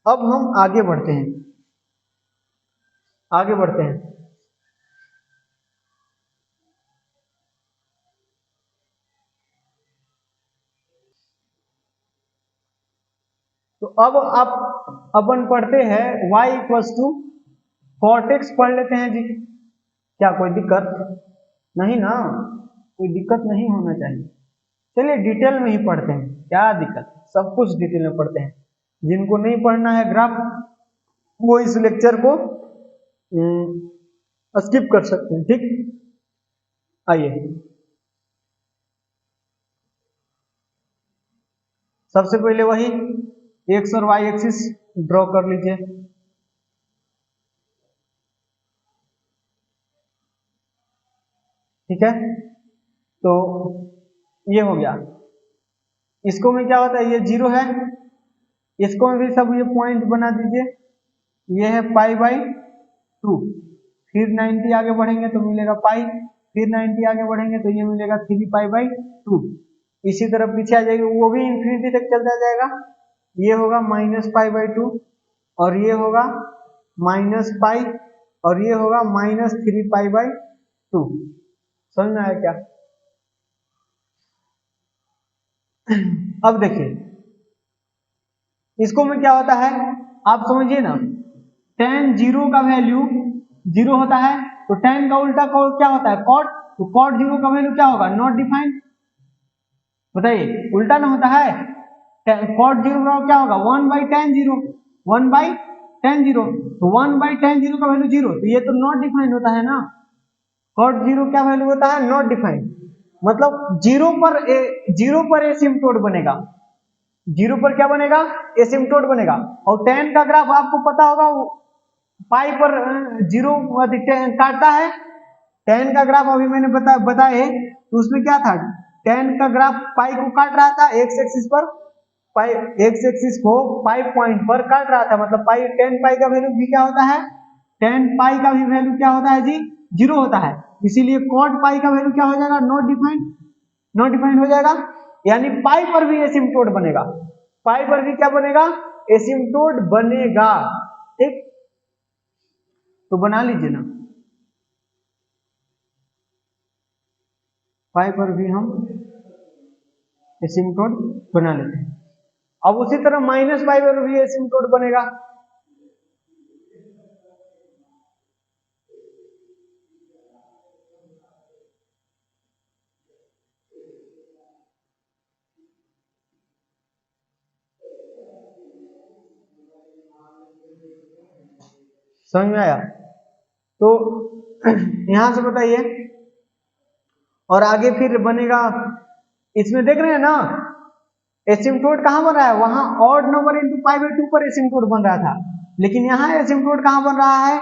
अब हम आगे बढ़ते हैं, आगे बढ़ते हैं। तो अब आप अपन पढ़ते हैं y equals to cot x पढ़ लेते हैं जी। क्या कोई दिक्कत नहीं ना, कोई दिक्कत नहीं होना चाहिए। चलिए डिटेल में ही पढ़ते हैं, क्या दिक्कत, सब कुछ डिटेल में पढ़ते हैं। जिनको नहीं पढ़ना है ग्राफ वो इस लेक्चर को स्किप कर सकते हैं, ठीक। आइए सबसे पहले वही एक्स और वाई एक्सिस ड्रॉ कर लीजिए। ठीक है, तो ये हो गया। इसको में क्या होता है, ये 0 है, इसको में भी सब ये पॉइंट बना दीजिए। ये है पाई बाई 2, फिर 90 आगे बढ़ेंगे तो मिलेगा पाई, फिर 90 आगे बढ़ेंगे तो ये मिलेगा 3 पाई बाई 2। इसी तरह पीछे आ जाएगी, वो भी इंफिनिटी तक चलता जाएगा। ये होगा माइनस पाई बाई 2, और ये होगा माइनस पाई, और ये होगा माइनस 3 पाई बाई 2। समझ में आया क्या? अब देखिए इसको में क्या होता है, आप समझिए ना, tan 0 का वैल्यू 0 होता है, तो tan का उल्टा क्या होता है, cot। तो cot 0 का वैल्यू क्या होगा, नॉट डिफाइंड। बताइए उल्टा ना होता है, cot 0 का क्या होगा, 1 बाई tan 0, 1 बाई tan 0। तो 1 बाई tan 0 का वैल्यू 0, तो ये तो नॉट डिफाइंड होता है ना। cot 0 क्या वैल्यू होता है, नॉट डिफाइंड। मतलब 0 पर एसिम्प्टोट बनेगा, 0 पर क्या बनेगा, एसिम्प्टोट बनेगा। और tan का ग्राफ आपको पता होगा, पाई पर 0 काटता है। tan का ग्राफ अभी मैंने बताए तो उसमें क्या था, tan का ग्राफ पाई को काट रहा था एक्स एक्सिस पर, पाई एक्स एक्सिस को पाई पॉइंट पर काट रहा था। मतलब पाई tan पाई का वैल्यू भी क्या होता है, tan पाई का भी वैल्यू क्या होता है जी, 0 होता है। इसीलिए cot पाई का वैल्यू क्या हो जाएगा, नॉट डिफाइंड, नॉट डिफाइंड हो जाएगा। यानी पाई पर भी एसिम्प्टोट बनेगा, पाई पर भी क्या बनेगा, एसिम्प्टोट बनेगा, ठीक। तो बना लीजिए ना, पाई पर भी हम एसिम्प्टोट बना लेते हैं। अब उसी तरह माइनस पाई पर भी एसिम्प्टोट बनेगा। समझ में आया? तो यहां से बताइए, और आगे फिर बनेगा, इसमें देख रहे हैं ना, एसिम्प्टोट कहां बन रहा है, वहां odd number into pi by 2 पर एसिम्प्टोट बन रहा था। लेकिन यहाँ एसिम्प्टोट कहां बन रहा है,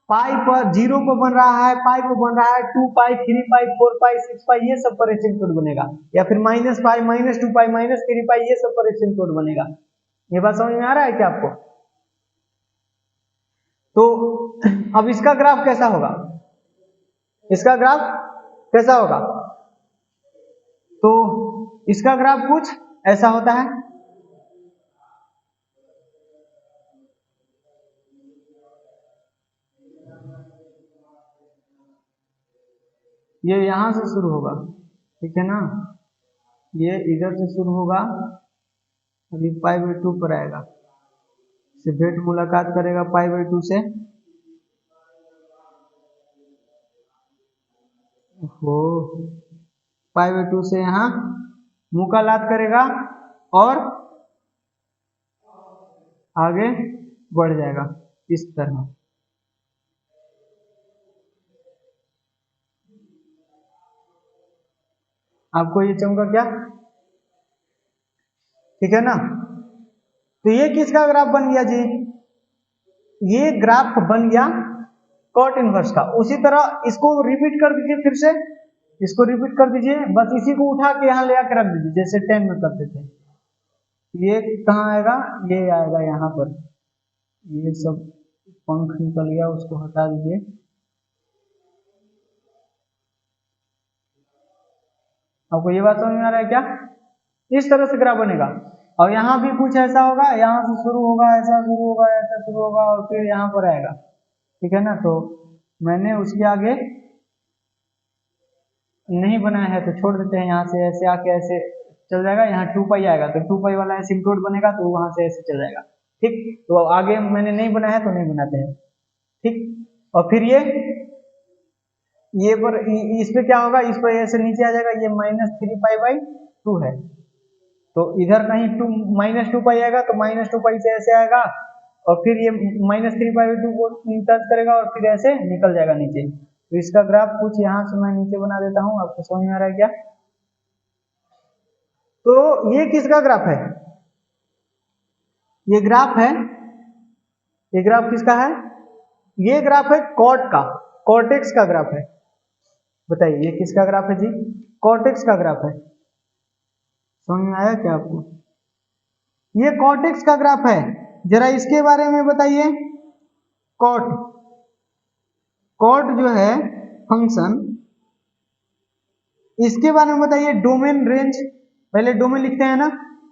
पाई पर 0 पर बन रहा है, पाई पर बन रहा है, 2 पाई 3 पाई 4 पाई 6 पाई ये सब पर एसिम्प्टोट बनेगा। या फिर minus pi minus 2 pi minus 3 पाई ये सब पर एसिम्प्टोट बनेगा। ये बात समझ में आ रहा है क्या आपको? तो अब इसका ग्राफ कैसा होगा, इसका ग्राफ कैसा होगा, तो इसका ग्राफ कुछ ऐसा होता है। ये यहां से शुरू होगा, ठीक है ना, ये इधर से शुरू होगा, अभी पाई बाई 2 पर आएगा, से भेंट मुलाकात करेगा पाई बाई 2 से, हो पाई बाई 2 से यहाँ मुलाकात करेगा और आगे बढ़ जाएगा इस तरह। आपको ये चमका क्या, ठीक है ना। तो ये किसका ग्राफ बन गया जी, ये ग्राफ बन गया कॉट इनवर्स का। उसी तरह इसको रिपीट कर दीजिए, फिर से इसको रिपीट कर दीजिए, बस इसी को उठा के यहाँ ले आकर रख दीजिए जैसे 10 में करते थे। ये कहाँ आएगा, ये आएगा यहाँ पर, ये सब पंख निकल गया उसको हटा दीजिए। आपको ये बात समझ में आ रहा है क्या, इस तरह से ग्राफ बनेगा। और यहाँ भी कुछ ऐसा होगा, यहाँ से शुरू होगा, ऐसा शुरू होगा, ऐसा शुरू होगा और फिर यहाँ पर आएगा, ठीक है ना। तो मैंने उसके आगे नहीं बनाया है तो छोड़ देते हैं, यहाँ से ऐसे आके ऐसे चल जाएगा, यहाँ 2 पाई आएगा तो 2 पाई वाला एसिम्प्टोट बनेगा तो वहां से ऐसे चल जाएगा, ठीक। तो आगे मैंने नहीं बनाया तो नहीं बनाते हैं, ठीक। और फिर ये पर इस पे क्या होगा, इस पर ऐसे नीचे आ जाएगा, ये -3 पाई बाई 2 है, तो इधर कहीं -2 पाई आएगा तो -2 पाई से ऐसे आएगा और फिर ये -3 पाई बाई 2 को टच करेगा और फिर ऐसे निकल जाएगा नीचे। तो इसका ग्राफ कुछ यहाँ से मैं नीचे बना देता हूँ, आपको समझ में आ रहा है क्या। तो ये किसका ग्राफ है, ये ग्राफ है, ये ग्राफ किसका है, ये ग्राफ है कॉर्ड का, कॉर्टेक्स का ग्राफ है। बताइए ये किसका ग्राफ है जी, कॉर्टेक्स का ग्राफ है। समझ में आया क्या आपको, ये कॉर्टेक्स का ग्राफ है। जरा इसके बारे में बताइए, कॉर्ड जो है फंक्शन, इसके बारे में बताइए। डोमेन रेंज, पहले डोमेन लिखते हैं ना,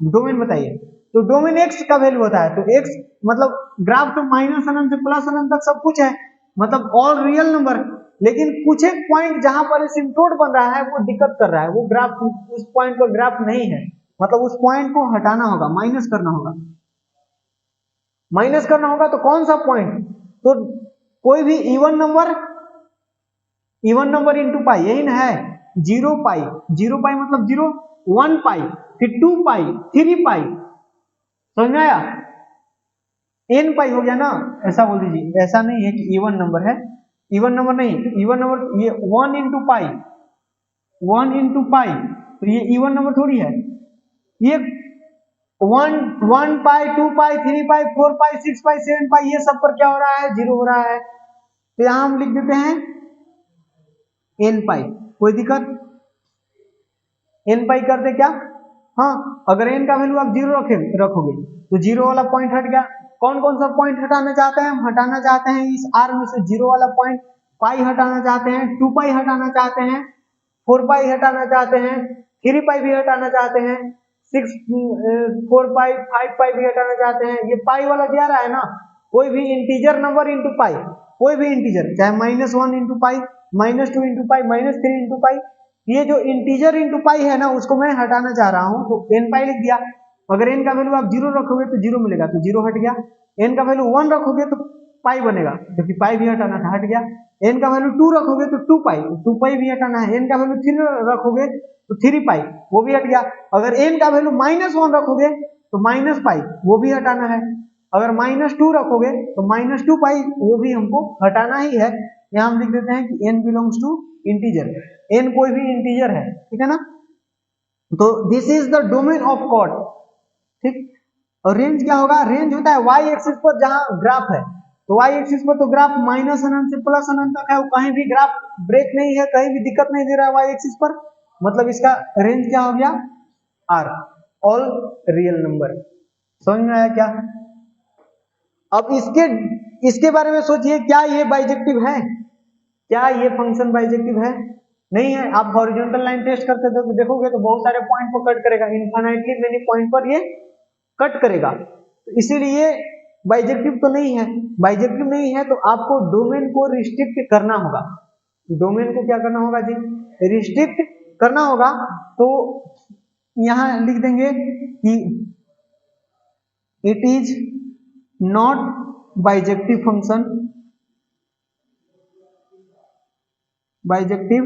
डोमेन बताइए। तो डोमेन एक्स का वैल्यू होता है, तो एक्स मतलब ग्राफ तो माइनस अनंत से प्लस अनंत तक सब कुछ है, मतलब ऑल रियल नंबर, लेकिन कुछ एक पॉइंट जहां पर एसिम्प्टोट बन रहा है वो दिक्कत कर रहा है, वो ग्राफ उस पॉइंट पर ग्राफ नहीं है, मतलब उस पॉइंट को हटाना होगा, माइनस करना होगा, माइनस करना होगा। तो कौन सा पॉइंट, तो कोई भी इवन नंबर इंटू पाई, यही ना है, 0 पाई, 0 पाई मतलब 0, 1 पाई, फिर 2 पाई, 3 पाई, समझ में आया, n पाई हो गया ना, ऐसा बोल दीजिए। ऐसा नहीं है कि इवन नंबर है, इवन नंबर नहीं, इवन नंबर ये 1 इंटू पाई, 1 इंटू पाई, तो ये इवन नंबर थोड़ी है, ये 1 पाई, 2 पाई, 3 पाई, 4 पाई, 6 पाई, 7 पाई, ये सब पर क्या हो रहा है, 0 हो रहा है। तो यहां हम लिख देते हैं n पाई, कोई दिक्कत, n पाई करते क्या, हाँ, अगर n का वैल्यू आप 0 रखोगे तो 0 वाला पॉइंट हट गया। कौन कौन सा पॉइंट हटाना चाहते हैं, हम हटाना चाहते हैं इस r में से 0 वाला पॉइंट, पाई हटाना चाहते हैं, 2 पाई हटाना चाहते हैं, 4 पाई हटाना चाहते हैं, 3 पाई भी हटाना चाहते हैं, 4 पाई, 5 पाई भी हटाना चाहते हैं। ये पाई वाला दिया रहा है ना, कोई भी इंटीजर नंबर इंटू पाई, कोई भी इंटीजर, चाहे -1 into pi, -2 into pi, -3 into pi, ये जो इंटीजर इंटू पाई है ना उसको मैं हटाना चाह रहा हूं, तो n पाई लिख दिया। अगर n का वैल्यू आप 0 रखोगे तो 0 मिलेगा, तो 0 हट गया। n का वैल्यू 1 रखोगे तो पाई बनेगा, क्योंकि पाई भी हटाना था, हट गया। n का वैल्यू 2 रखोगे तो 2 पाई, 2 पाई भी हटाना है। n का वैल्यू 3 रखोगे तो 3 पाई, वो भी हट गया। अगर n का वैल्यू -1 रखोगे तो माइनस पाई, वो भी हटाना है। अगर -2 रखोगे तो -2 पाई, वो भी हमको हटाना ही है। यहाँ हम लिख देते हैं कि n belongs to integer, n कोई भी इंटीजर है, ठीक है ना। तो this is the domain of cot, ठीक। और रेंज क्या होगा, रेंज होता है y एक्सिस पर जहां ग्राफ है, तो y एक्सिस पर तो ग्राफ माइनस अनंत से प्लस अनंत तक है, वो कहीं भी ग्राफ ब्रेक नहीं है, कहीं भी दिक्कत नहीं दे रहा है y एक्सिस पर, मतलब इसका रेंज क्या हो गया, r, ऑल रियल नंबर। समझ में आया क्या। अब इसके बारे में सोचिए, क्या ये बाइजेक्टिव है, क्या ये फंक्शन बाइजेक्टिव है, नहीं है। आप हॉरिजॉन्टल लाइन टेस्ट करते थे तो देखोगे तो बहुत सारे पॉइंट पर कट करेगा, इनफाइनाइटली मेनी पॉइंट पर ये कट करेगा, तो इसीलिए बाइजेक्टिव तो नहीं है। बाइजेक्टिव नहीं है तो आपको डोमेन को रिस्ट्रिक्ट करना होगा, डोमेन को क्या करना होगा जी, रिस्ट्रिक्ट करना होगा। तो यहां लिख देंगे कि it is not bijective function, bijective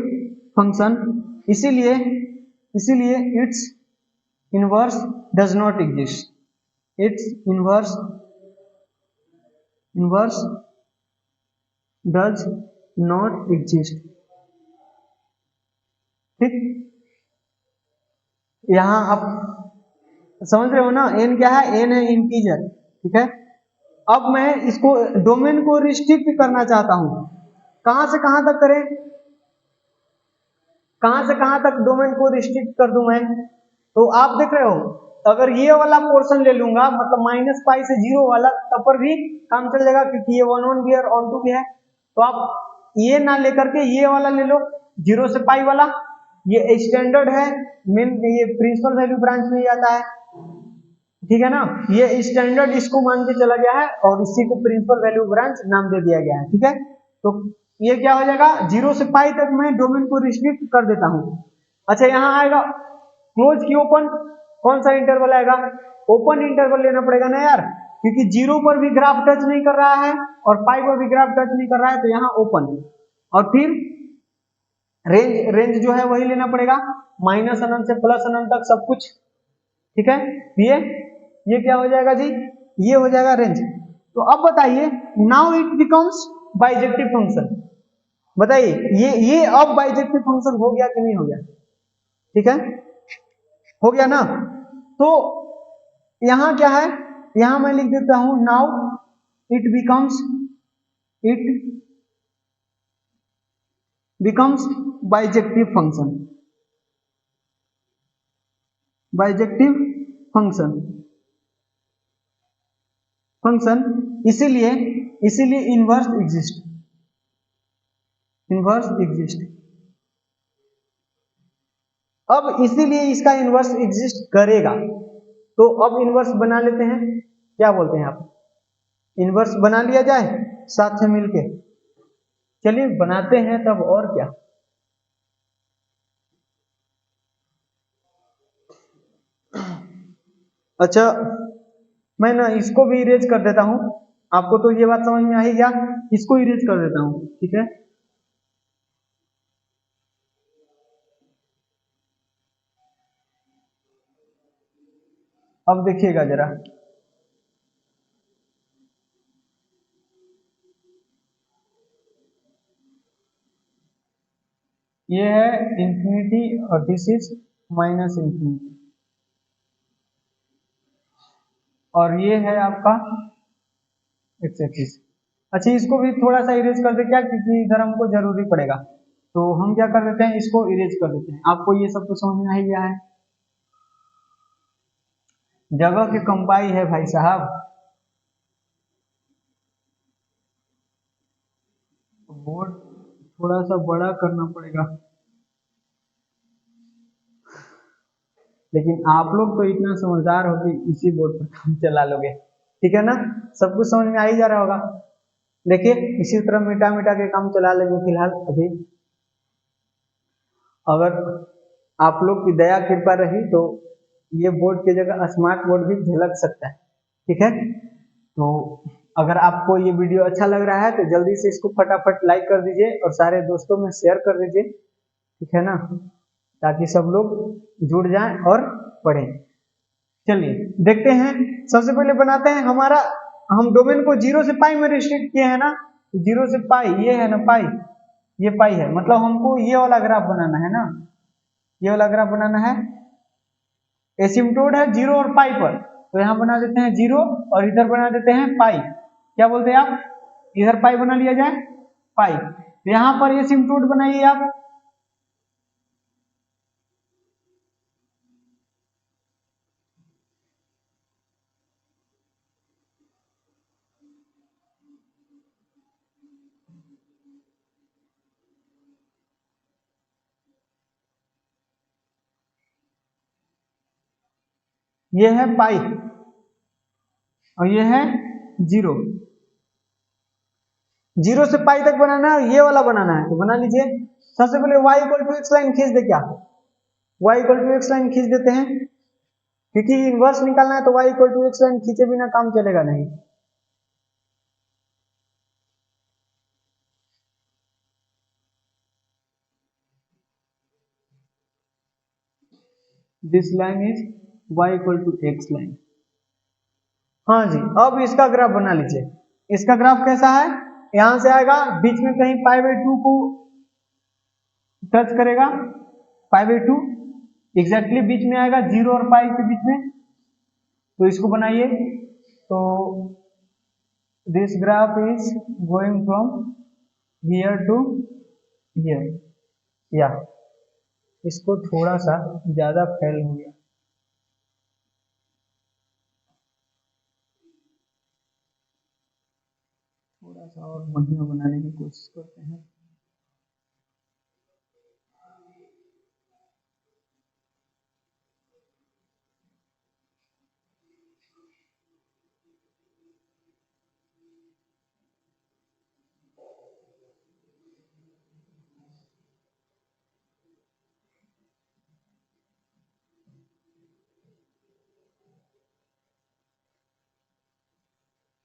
function, इसीलिए its inverse does not exist, its inverse does not exist, ठीक। यहां आप समझ रहे हो ना, n क्या है, n है इंटीजर, ठीक है। अब मैं इसको डोमेन को रिस्ट्रिक्ट करना चाहता हूं, कहां से कहां तक करें, कहां से कहां तक डोमेन को रिस्ट्रिक्ट कर दूं मैं, तो आप देख रहे हो, अगर ये वाला पोर्शन ले लूंगा, मतलब -पाई से 0 वाला, तब पर भी काम चल जाएगा, क्योंकि ये 1 1 भी है और ऑन 2 भी है। तो आप ये ना लेकर के ये वाला ले लो, 0 से पाई वाला, ये स्टैंडर्ड है, मेन ये प्रिंसिपल वैल्यू ब्रांच में आता है। ठीक है ना। ये स्टैंडर्ड इसको मान के चला गया है और इसी को प्रिंसिपल वैल्यू ब्रांच नाम दे दिया गया है। ठीक है, तो ये क्या हो जाएगा, 0 से पाई तक मैं डोमेन को रिस्ट्रिक्ट कर देता हूं। अच्छा, यहाँ आएगा क्लोज की ओपन, कौन सा इंटरवल आएगा, ओपन इंटरवल लेना पड़ेगा ना यार, क्योंकि 0 पर भी ग्राफ टच नहीं कर रहा है और पाई पर भी ग्राफ टच नहीं कर रहा है, तो यहाँ ओपन। और फिर रेंज जो है वही लेना पड़ेगा, माइनस अनंत से प्लस अनंत तक सब कुछ। ठीक है, ये क्या हो जाएगा जी, ये हो जाएगा रेंज। तो अब बताइए, now it becomes bijective function. बताइए ये अब बाइजेक्टिव फंक्शन हो गया कि नहीं हो गया। ठीक है, हो गया ना। तो यहां क्या है, यहां मैं लिख देता हूं now it becomes bijective function, bijective function इसीलिए इनवर्स एग्जिस्ट। अब इसीलिए इसका इनवर्स एग्जिस्ट करेगा। तो अब इनवर्स बना लेते हैं, क्या बोलते हैं आप, इनवर्स बना लिया जाए साथ में मिलके। चलिए बनाते हैं तब, और क्या। अच्छा, मैं ना इसको भी इरेज कर देता हूं, आपको तो ये बात समझ में आई क्या, इसको इरेज कर देता हूं। ठीक है, अब देखिएगा जरा, ये है इंफिनिटी और दिस इज माइनस इंफिनिटी, और ये है आपका एक्स एक्सिस। अच्छा, इसको भी थोड़ा सा इरेज कर दे क्या, क्योंकि इधर हमको जरूरी पड़ेगा। तो हम क्या कर देते हैं, इसको इरेज कर देते हैं। आपको ये सब तो समझ में आ ही गया है, जगह की कंपाई है भाई साहब। बोर्ड थोड़ा सा बड़ा करना पड़ेगा, लेकिन आप लोग तो इतना समझदार हो कि इसी बोर्ड पर काम चला लोगे। ठीक है ना, सब कुछ समझ में आ ही जा रहा होगा। देखिए, इसी तरह मिटा मिटा के काम चला लेंगे फिलहाल अभी। अगर आप लोग की दया कृपा रही तो ये बोर्ड की जगह स्मार्ट बोर्ड भी झलक सकता है। ठीक है, तो अगर आपको ये वीडियो अच्छा लग रहा है तो जल्दी से इसको फटाफट लाइक कर दीजिए और सारे दोस्तों में शेयर कर दीजिए। ठीक है ना, ताकि सब लोग जुड़ जाएं और पढ़ें। चलिए देखते हैं, सबसे पहले बनाते हैं हमारा, हम डोमेन को 0 से पाई में रिस्ट्रिक्ट किए हैं ना, 0 से पाई ये है ना पाई, ये पाई है, मतलब हमको ये वाला ग्राफ बनाना है ना, ये वाला ग्राफ बनाना है। एसिम्पटोड है 0 और पाई पर, तो यहां बना देते हैं 0 और इधर बना देते हैं पाई। क्या बोलते हैं आप, इधर पाई बना लिया जाए, पाई। तो यहां पर एसिम्पटोड बनाइए आप, ये है पाई और ये है 0। 0 से पाई तक बनाना है, ये वाला बनाना है, तो बना लीजिए। सबसे पहले y equal to x line खींच दे, क्या y equal to x line खींच देते हैं, क्योंकि इनवर्स निकालना है तो y equal to x line खींचे बिना काम चलेगा नहीं। This line is y equal to x line. हाँ जी, अब इसका ग्राफ बना लीजिए। इसका ग्राफ कैसा है, यहां से आएगा, बीच में कहीं π/2 को टच करेगा, π/2 एग्जैक्टली बीच में आएगा, 0 और पाई के बीच में। तो इसको बनाइए, तो this graph is going from here to here, या इसको थोड़ा सा ज्यादा फैल हो गया, थोड़ा सा और बढ़िया बनाने की कोशिश करते हैं।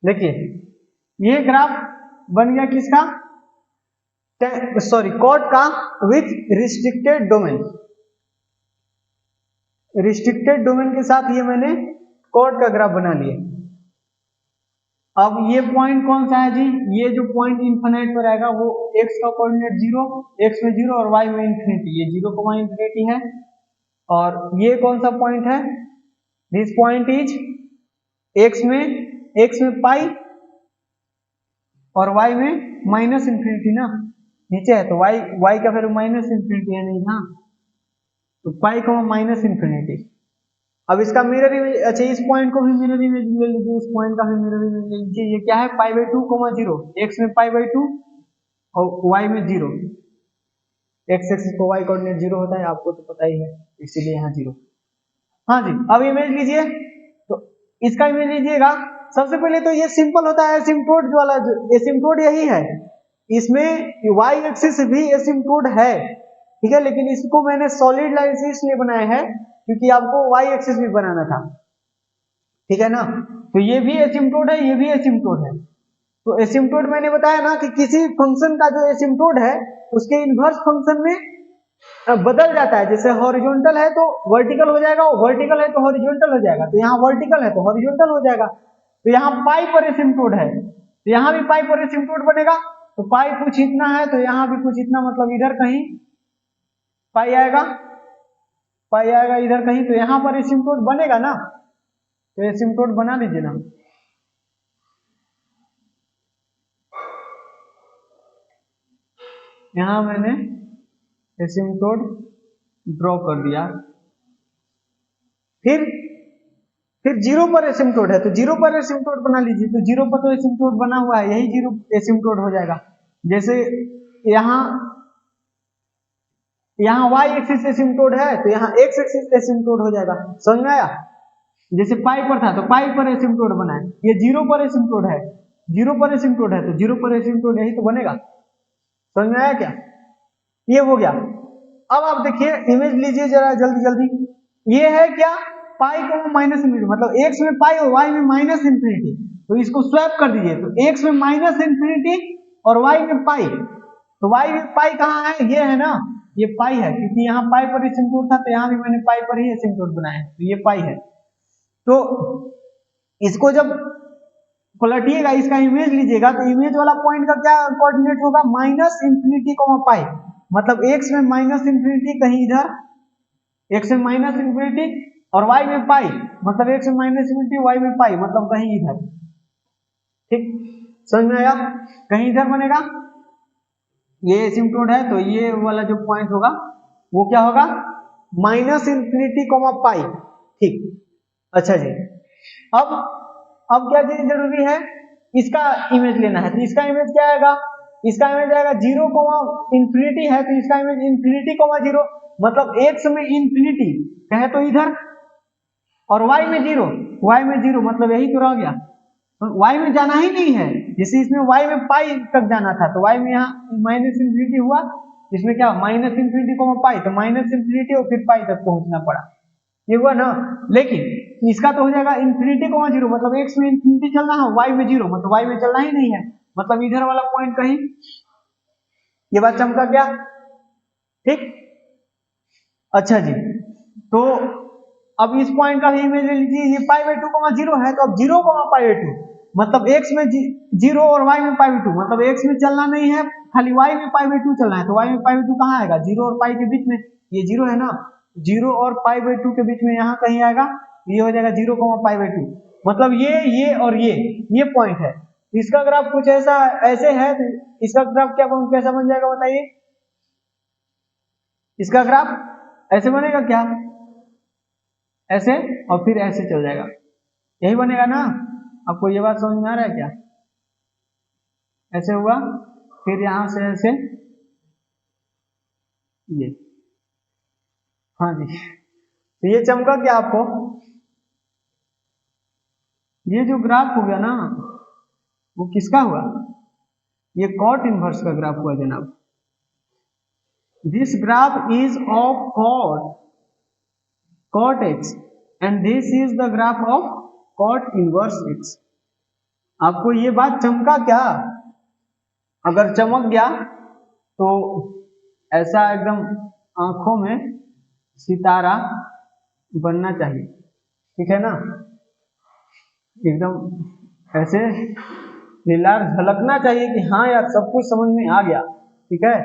देखिए ये ग्राफ बन गया किसका, सॉरी कॉट का with restricted domain, restricted domain के साथ ये मैंने कॉट का ग्राफ बना लिया। अब ये पॉइंट कौन सा है जी, ये जो पॉइंट इन्फिनिट पर आएगा वो x का कोऑर्डिनेट 0, x में 0 और y में इंफिनिटी, ये 0, इंफिनिटी है। और ये कौन सा पॉइंट है, दिस पॉइंट इज x में पाई और y में माइनस इंफिनिटी ना, नीचे है तो y का फिर माइनस इंफिनिटी है नहीं ना, तो पाई को माइनस इंफिनिटी। अब इसका मिरर इमेज, अच्छा इस पॉइंट को भी मिरर इमेज ले लीजिए, इस पॉइंट का भी मिरर इमेज ले लीजिए। ये क्या है, π/2, 0, x में π/2 और y में 0, x एक्सिस को y कोऑर्डिनेट 0 होता है, आपको तो पता ही है, इसीलिए यहाँ 0। हाँ जी, अब इमेज लीजिए, तो इसका इमेज लीजिएगा। सबसे पहले तो ये सिंपल होता है एसिम्प्टोट वाला, जो एसिम्प्टोट यही है, इसमें y एक्सिस भी एसिम्प्टोट है, ठीक है, लेकिन इसको मैंने सॉलिड लाइन से इसलिए बनाया है क्योंकि आपको y एक्सिस भी बनाना था, ठीक है ना। तो ये भी एसिम्प्टोट है, ये भी एसिम्प्टोट है। तो एसिम्प्टोट मैंने बताया ना कि किसी फंक्शन का जो एसिम्प्टोट है उसके इनवर्स फंक्शन में बदल जाता है, जैसे हॉरिजॉन्टल है तो वर्टिकल हो जाएगा, वर्टिकल है तो हॉरिजॉन्टल हो जाएगा, तो यहाँ वर्टिकल है तो हॉरिजॉन्टल हो जाएगा। तो यहाँ पाई पर एसिम्प्टोट है, तो यहाँ भी पाई पर एसिम्प्टोट बनेगा, तो पाई कुछ इतना है तो यहाँ भी कुछ इतना, मतलब इधर कहीं पाई आएगा, इधर कहीं, तो यहाँ पर एसिम्प्टोट बनेगा ना, तो एसिम्प्टोट बना लीजिए ना। यहाँ मैंने एसिम्प्टोट ड्रॉ कर दिया। फिर 0 पर एसिम्प्टोट है तो 0 पर एसिम्प्टोट बना लीजिए, तो 0 पर तो एसिम्प्टोट बना हुआ है, यही 0 एसिम्प्टोट हो जाएगा। जैसे यहाँ y एक्सिस एसिम्प्टोट है तो यहाँ x एक्सिस एसिम्प्टोट हो जाएगा, समझ में आया। जैसे पाई पर था तो पाई पर एसिम्प्टोट बना है, ये 0 पर एसिम्प्टोट है, 0 पर एसिम्प्टोट है तो 0 पर एसिम्प्टोट यही तो बनेगा, समझ में आया क्या, ये हो गया। अब आप देखिए इमेज लीजिए जरा जल्दी जल्दी, ये है क्या, पाई को माइनस इंफिनिटी, मतलब x में पाई और y में माइनस इंफिनिटी, तो इसको स्वैप कर दीजिए, तो x में माइनस इंफिनिटी और y में पाई, तो y में पाई कहाँ है, ये है ना, ये पाई है, क्योंकि यहाँ पाई पर एसिम्प्टोट था तो यहाँ भी मैंने पाई पर ही एसिम्प्टोट बनाया है, तो ये पाई है। तो इसको जब पलटिएगा, इसका इमेज लीजिएगा, तो इमेज वाला पॉइंट का क्या कोऑर्डिनेट होगा, माइनस इंफिनिटी को पाई, मतलब x में माइनस इंफिनिटी कहीं इधर, x में माइनस इंफिनिटी और y में पाई, मतलब x में माइनस इंफिनिटी y में पाई, मतलब कहीं इधर, ठीक, समझ में आया, कहीं इधर बनेगा। ये एसिम्प्टोट है तो ये वाला जो पॉइंट होगा वो क्या होगा, माइनस इंफिनिटी कोमा पाई, ठीक। अच्छा जी, अब क्या चीज जरूरी है, इसका इमेज लेना है, तो इसका इमेज क्या आएगा, इसका इमेज आएगा 0, इंफिनिटी है तो इसका इमेज इंफिनिटी, 0, मतलब x में इंफिनिटी कहे तो इधर, और y में 0, मतलब यही तो रह गया, तो y में जाना ही नहीं है, जैसे इसमें y में पाई तक जाना था तो y में यहाँ माइनस इंफिनिटी हुआ, इसमें क्या माइनस इंफिनिटी को पाई, तो माइनस इंफिनिटी और फिर पाई तक पहुंचना पड़ा, ये हुआ ना। लेकिन इसका तो हो जाएगा इंफिनिटी को 0, मतलब x में इंफिनिटी चलना है, y में 0, मतलब y में चलना ही नहीं है, मतलब इधर वाला पॉइंट कहीं, ये बात चमका गया, ठीक। अच्छा जी, तो अब इस पॉइंट का भी इमेज ले लीजिए, ये π/2, 0 है, तो अब 0, π/2 मतलब x में 0 और y में π/2, मतलब x में चलना नहीं है, खाली y में π/2 चलना है, तो y में π/2 कहाँ आएगा, 0 और पाई के बीच में, ये 0 है ना, 0 और π/2 के बीच में यहाँ कहीं आएगा, ये हो जाएगा 0, π/2, मतलब ये और ये पॉइंट है। इसका ग्राफ कुछ ऐसे है, तो इसका ग्राफ कैसा बन जाएगा बताइए, इसका ग्राफ ऐसे बनेगा क्या, ऐसे और फिर ऐसे चल जाएगा, यही बनेगा ना, आपको ये बात समझ में आ रहा है क्या, ऐसे हुआ, फिर यहां से ऐसे, ये, हाँ जी, तो ये चमका क्या आपको, ये जो ग्राफ हो गया ना वो किसका हुआ, ये कॉट इनवर्स का ग्राफ हुआ जनाब, this graph is of cot x and this is the graph of cot inverse x। आपको ये बात चमका क्या? अगर चमक गया तो ऐसा एकदम आंखों में सितारा बनना चाहिए, ठीक है ना, एकदम ऐसे लीलार झलकना चाहिए कि हाँ यार सब कुछ समझ में आ गया, ठीक है।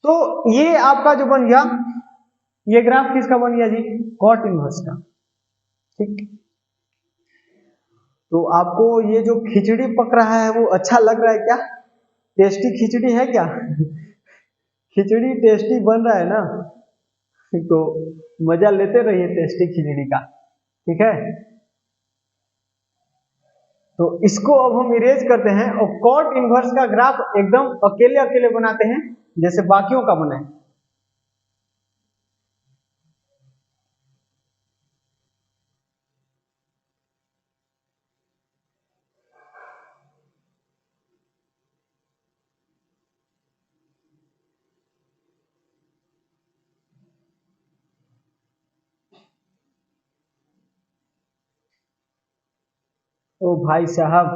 तो ये आपका जो बन गया, ये ग्राफ किसका बन गया जी? कॉट इनवर्स का, ठीक। तो आपको ये जो खिचड़ी पक रहा है वो अच्छा लग रहा है क्या? टेस्टी खिचड़ी है क्या? खिचड़ी टेस्टी बन रहा है ना, तो मजा लेते रहिए टेस्टी खिचड़ी का, ठीक है। तो इसको अब हम इरेज करते हैं और कॉट इनवर्स का ग्राफ एकदम अकेले अकेले बनाते हैं जैसे बाकियों का बना है। तो भाई साहब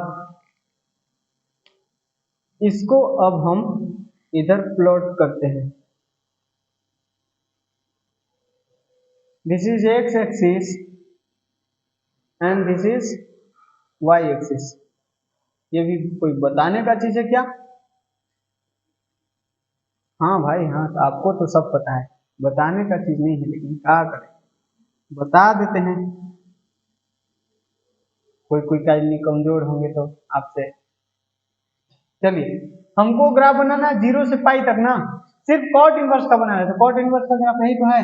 इसको अब हम इधर प्लॉट करते हैं। This is x axis and this is y axis. ये भी कोई बताने का चीज है क्या? हाँ भाई हाँ, तो आपको तो सब पता है, बताने का चीज नहीं है, लेकिन क्या करें, बता देते हैं। कोई कोई काइंडली कमजोर होंगे तो आपसे। चलिए हमको ग्राफ बनाना है 0 से पाई तक ना, सिर्फ कॉट इनवर्स का बनाना है। तो कॉट इनवर्स का ग्राफ यही तो है,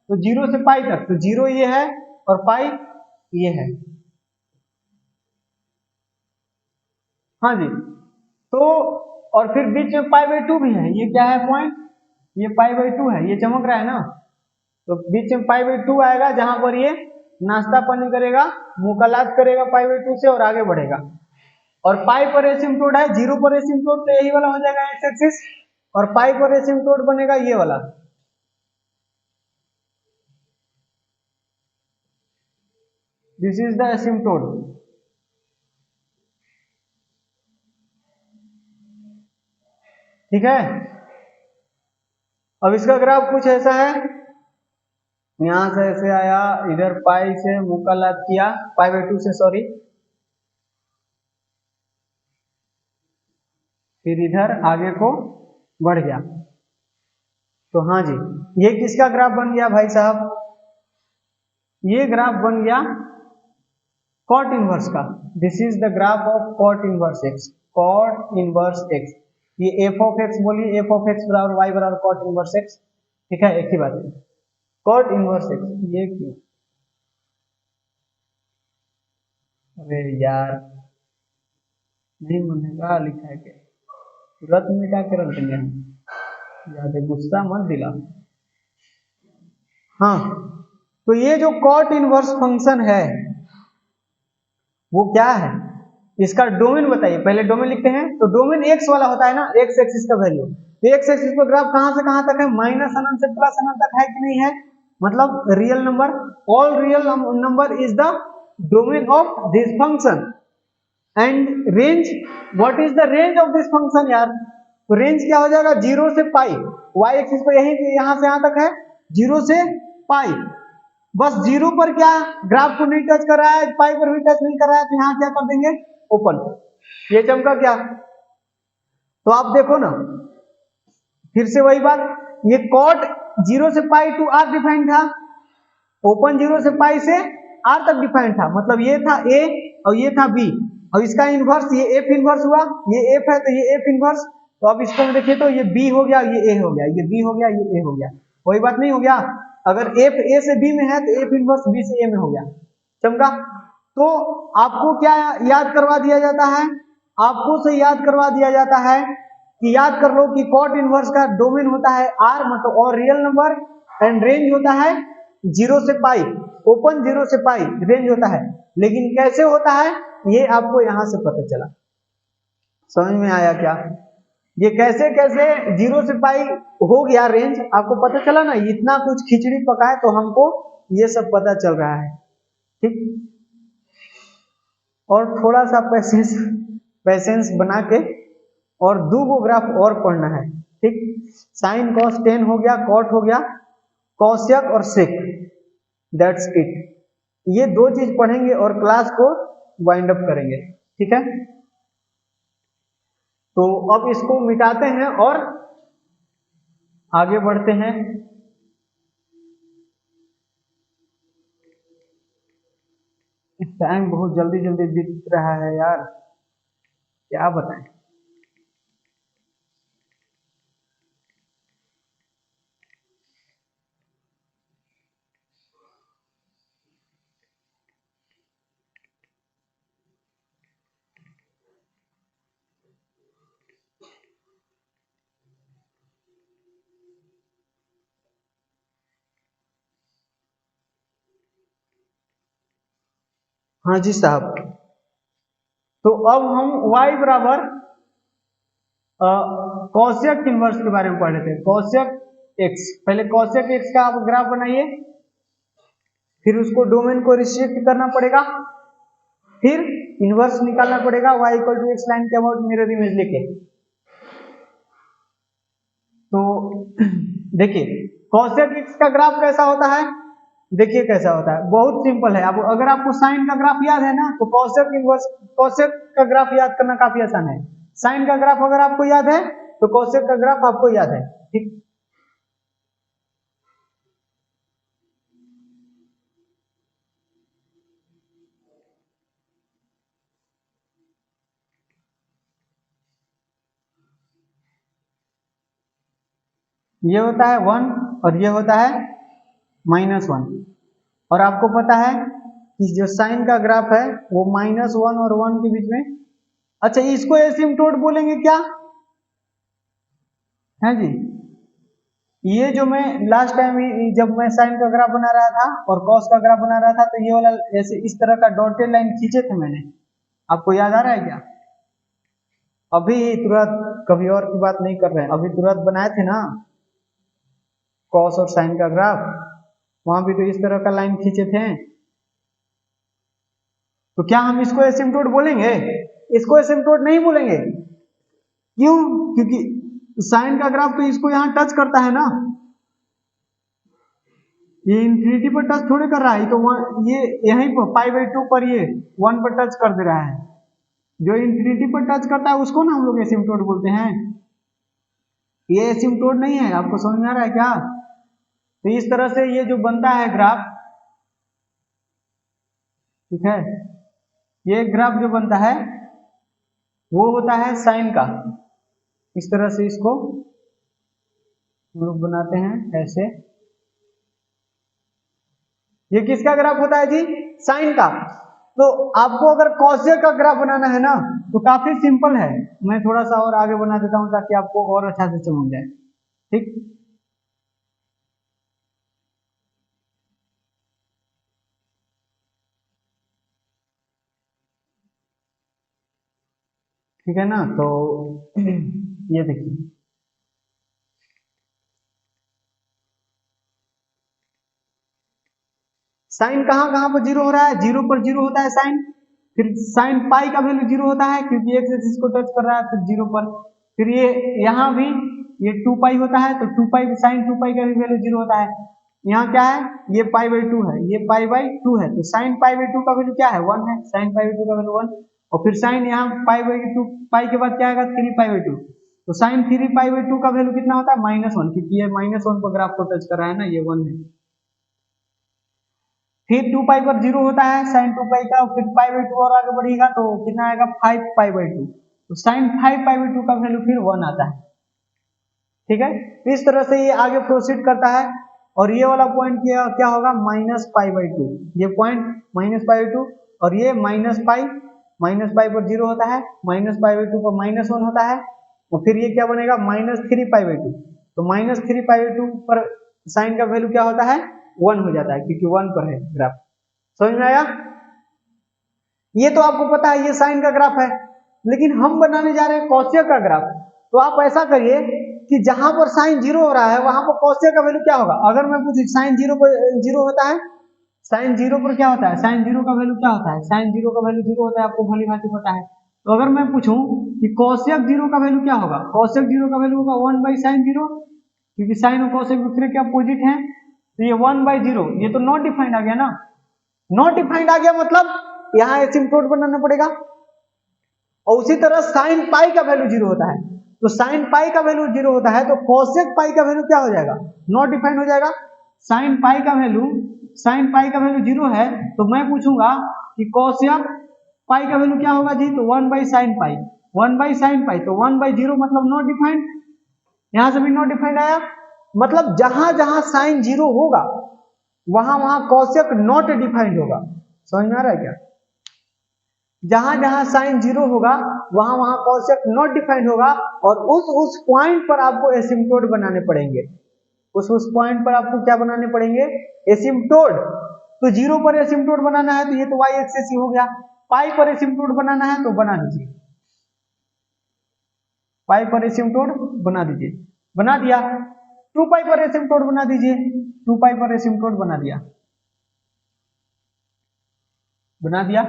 तो 0 से पाई तक, तो 0 ये है और पाई ये है। हाँ जी, तो और फिर बीच में पाई बाई 2 भी है, ये क्या है पॉइंट, ये पाई बाई 2 है, ये चमक रहा है ना, तो बीच में पाई बाई 2 आएगा जहां पर ये नाश्ता पानी करेगा, मुकालात करेगा पाई बाई 2 से और आगे बढ़ेगा। और पाई पर एसिम्प्टोट है, 0 पर एसिम्प्टोट तो यही वाला हो जाएगा एक्स एक्सिस, और पाई पर एसिम्प्टोट बनेगा ये वाला। दिस इज द एसिम्प्टोट, ठीक है। अब इसका ग्राफ कुछ ऐसा है, यहां से ऐसे आया, इधर पाई से मुकालात किया, पाई बाई 2 से सॉरी, फिर इधर आगे को बढ़ गया। तो हाँ जी, ये किसका ग्राफ बन गया भाई साहब? ये ग्राफ बन गया कॉट इनवर्स का। This is the graph of cot inverse x, cot inverse x. ये एफ ऑफ एक्स बोलिए, एफ ऑफ एक्स बराबर वाई बराबर कॉट इनवर्स एक्स, ठीक है, एक ही बात है। कॉट इनवर्स एक्स, ये क्यों? अरे यार नहीं बनेगा, लिखा है क्या? तुरंत मिटा के रख देंगे हम, ज्यादा गुस्सा मत दिला। हाँ, तो ये जो कॉट इनवर्स फंक्शन है वो क्या है, इसका डोमेन बताइए। पहले डोमेन लिखते हैं, तो डोमेन एक्स वाला होता है ना, एक्स एक्सिस का वैल्यू। तो एक्स एक्सिस पर ग्राफ कहां से कहां तक है? माइनस अनंत से प्लस अनंत तक है कि नहीं है? मतलब real number, all real number is the domain of this function. And range, what is the range of this function यार? तो रेंज क्या हो जाएगा? 0 से पाई, वाई एक्सिस पर यही यहां से यहां तक है, 0 से पाई। बस 0 पर क्या ग्राफ को नहीं टच कर रहा है, पाई पर भी टच नहीं कर रहा है, तो यहाँ क्या कर देंगे? ओपन। ये चमका क्या? तो आप देखो ना, फिर से वही बात, ये कॉट 0 से पाई टू आर डिफाइंड था, ओपन 0 से पाई से आर तक डिफाइंड था, मतलब ये था ए और ये था बी, और इसका इनवर्स ये एफ इनवर्स हुआ, ये एफ है तो ये एफ इनवर्स। तो अब इसको देखिए तो ये बी हो गया, ये ए हो गया, ये बी हो गया, ये ए हो गया, वही बात नहीं हो गया? अगर एफ ए से बी में है तो एफ इनवर्स बी से ए में हो गया, चमका। तो आपको क्या याद करवा दिया जाता है? आपको से याद करवा दिया जाता है कि याद कर लो कि कॉट इनवर्स का डोमेन होता है आर, मतलब और रियल नंबर, एंड रेंज होता है 0 से पाई, ओपन 0 से पाई रेंज होता है। लेकिन कैसे होता है ये आपको यहां से पता चला, समझ में आया क्या? ये कैसे कैसे 0 से पाई हो गया रेंज, आपको पता चला ना? इतना कुछ खिचड़ी पकाए तो हमको ये सब पता चल रहा है, ठीक। और थोड़ा सा पैसेंस बना के और 2 ग्राफ और पढ़ना है, ठीक। साइन कॉस टेन हो गया, कॉट हो गया, कौशिक और सेक, दैट्स इट। ये 2 चीज पढ़ेंगे और क्लास को वाइंड अप करेंगे, ठीक है। तो अब इसको मिटाते हैं और आगे बढ़ते हैं। टाइम बहुत जल्दी जल्दी बीत रहा है यार, क्या बताएं। हाँ जी साहब, तो अब हम y बराबर कौशिक इनवर्स के बारे में पढ़ रहे थे। कौशिक x, पहले कौशिक x का आप ग्राफ बनाइए, फिर उसको डोमेन को रिस्ट्रिक्ट करना पड़ेगा, फिर इनवर्स निकालना पड़ेगा y equal to x line के अबाउट मिरर इमेज लेके। तो देखिए कौशिक x का ग्राफ कैसा होता है, देखिए कैसा होता है, बहुत सिंपल है। अब अगर आपको साइन का ग्राफ याद है ना, तो कौशिक इनवर्स, कौशिक का ग्राफ याद करना काफी आसान है। साइन का ग्राफ अगर आपको याद है तो कौशिक का ग्राफ आपको याद है, ठीक। ये होता है 1 और ये होता है -1, और आपको पता है कि जो साइन का ग्राफ है वो -1 और 1 के बीच में। अच्छा, इसको एसिम्पटोट बोलेंगे क्या, है जी। ये जो मैं लास्ट टाइम जब मैं साइन का ग्राफ बना रहा था और कॉस का ग्राफ बना रहा था, तो ये वाला ऐसे इस तरह का डॉटेड लाइन खींचे थे मैंने, आपको याद आ रहा है क्या? अभी तुरंत, कभी और की बात नहीं कर रहे हैं, अभी तुरंत बनाए थे ना कॉस और साइन का ग्राफ, वहां भी तो इस तरह का लाइन खींचे थे। तो क्या हम इसको एसिम्पटोट बोलेंगे? इसको एसिम्पटोट नहीं बोलेंगे। क्यों? क्योंकि साइन का ग्राफ तो इसको यहां टच करता है ना, ये इंफिनिटी पर टच थोड़े कर रहा है, तो ये यहीं पर π/2 पर ये 1 पर टच कर दे रहा है। जो इंफिनिटी पर टच करता है उसको ना हम लोग एसिम्पटोट बोलते हैं। ये एसिम्पटोट नहीं है, आपको समझ में आ रहा है क्या? तो इस तरह से ये जो बनता है ग्राफ, ठीक है, ये ग्राफ जो बनता है वो होता है साइन का। इस तरह से इसको हम लोग बनाते हैं ऐसे। ये किसका ग्राफ होता है जी? साइन का। तो आपको अगर कौशिक का ग्राफ बनाना है ना, तो काफी सिंपल है। मैं थोड़ा सा और आगे बना देता हूं ताकि आपको और अच्छा से समझ जाए, ठीक। ठीक है ना, तो ये देखिए, साइन कहाँ कहाँ पर जीरो हो रहा है? 0 पर जीरो होता है साइन। फिर साइन पाई का वैल्यू 0 होता है क्योंकि एक्स एक्सिस को टच कर रहा है, फिर 0 पर। फिर ये यहाँ भी ये 2 पाई होता है, तो 2 पाई साइन 2 पाई का भी वैल्यू 0 होता है। यहाँ क्या है? ये π/2 है, ये π/2 है, तो साइन π/2 का वैल्यू क्या है? 1 है, साइन π/2 का वैल्यू 1। और फिर साइन यहाँ π/2, पाई के बाद क्या आएगा? 3π/2। तो साइन 3π/2 का वैल्यू कितना होता है? -1, क्योंकि ये -1 पर ग्राफ को टच कर रहा है ना, ये 1 है। फिर 2 पाई पर 0 होता है साइन 2 पाई का, फिर π/2 और आगे बढ़ेगा तो कितना आएगा? 5π/2। तो साइन 5π/2 का वैल्यू फिर 1 आता है, ठीक है। इस तरह से ये आगे प्रोसीड करता है, और ये वाला पॉइंट क्या क्या होगा? -π/2। ये पॉइंट -π/2, और ये -पाई पर 0 होता है, -π/2 पर -1 होता है, और फिर ये क्या बनेगा? -3π/2। तो -3π/2 पर साइन का वैल्यू क्या होता है? 1 हो जाता है, क्योंकि 1 पर है ग्राफ। समझ में आया? ये तो आपको पता है ये साइन का ग्राफ है, लेकिन हम बनाने जा रहे हैं कौशिक का ग्राफ। तो आप ऐसा करिए कि जहां पर साइन 0 हो रहा है वहां पर कौशिक का वैल्यू क्या होगा? अगर मैं पूछूं साइन 0 पर 0 होता है साइन जीरो पर क्या होता है, साइन जीरो का वैल्यू क्या होता है, साइन जीरो का वैल्यू जीरो होता है, आपको भली भांति पता है। तो अगर मैं पूछूं कि कोसेक जीरो का वैल्यू क्या होगा, कोसेक जीरो का वैल्यू होगा 1/sin जीरो, क्योंकि साइन और कोसेक दूसरे के अपोजिट हैं, तो ये 1/0, ये तो नॉट डिफाइंड आ गया ना, नॉट डिफाइंड आ गया मतलब यहाँ एसिम्प्टोट बनाना पड़ेगा। और उसी तरह साइन पाई का वैल्यू जीरो होता है, तो साइन पाई का वैल्यू जीरो होता है, तो कोसेक पाई का वैल्यू क्या हो जाएगा, नॉट डिफाइंड हो जाएगा। साइन पाई का वैल्यू जीरो है, तो मैं पूछूंगा कि कोसेक पाई का वैल्यू क्या होगा जी, तो 1/sin पाई, 1/sin पाई, तो 1/0 मतलब नॉट डिफाइंड, यहां से भी नॉट डिफाइंड आया, मतलब जहां जहां साइन जीरो होगा वहां वहां कोसेक नॉट डिफाइंड होगा। समझ में आ रहा है क्या, जहां जहां साइन जीरो होगा वहां वहां कोसेक नॉट डिफाइंड होगा, और उस पॉइंट पर आपको एसिम्प्टोट बनाने पड़ेंगे, उस पॉइंट पर आपको क्या बनाने पड़ेंगे, एसिम्प्टोट। तो जीरो पर एसिम्प्टोट बनाना है तो ये तो वाई एक्सिस ही हो गया, पाई पर एसिम्प्टोट बनाना है तो बना दीजिए, पाई पर एसिम्प्टोट बना दीजिए, बना दिया। 2 पाई पर एसिम्प्टोट बना दीजिए, 2 पाई पर एसिम्प्टोट बना दिया, बना दिया।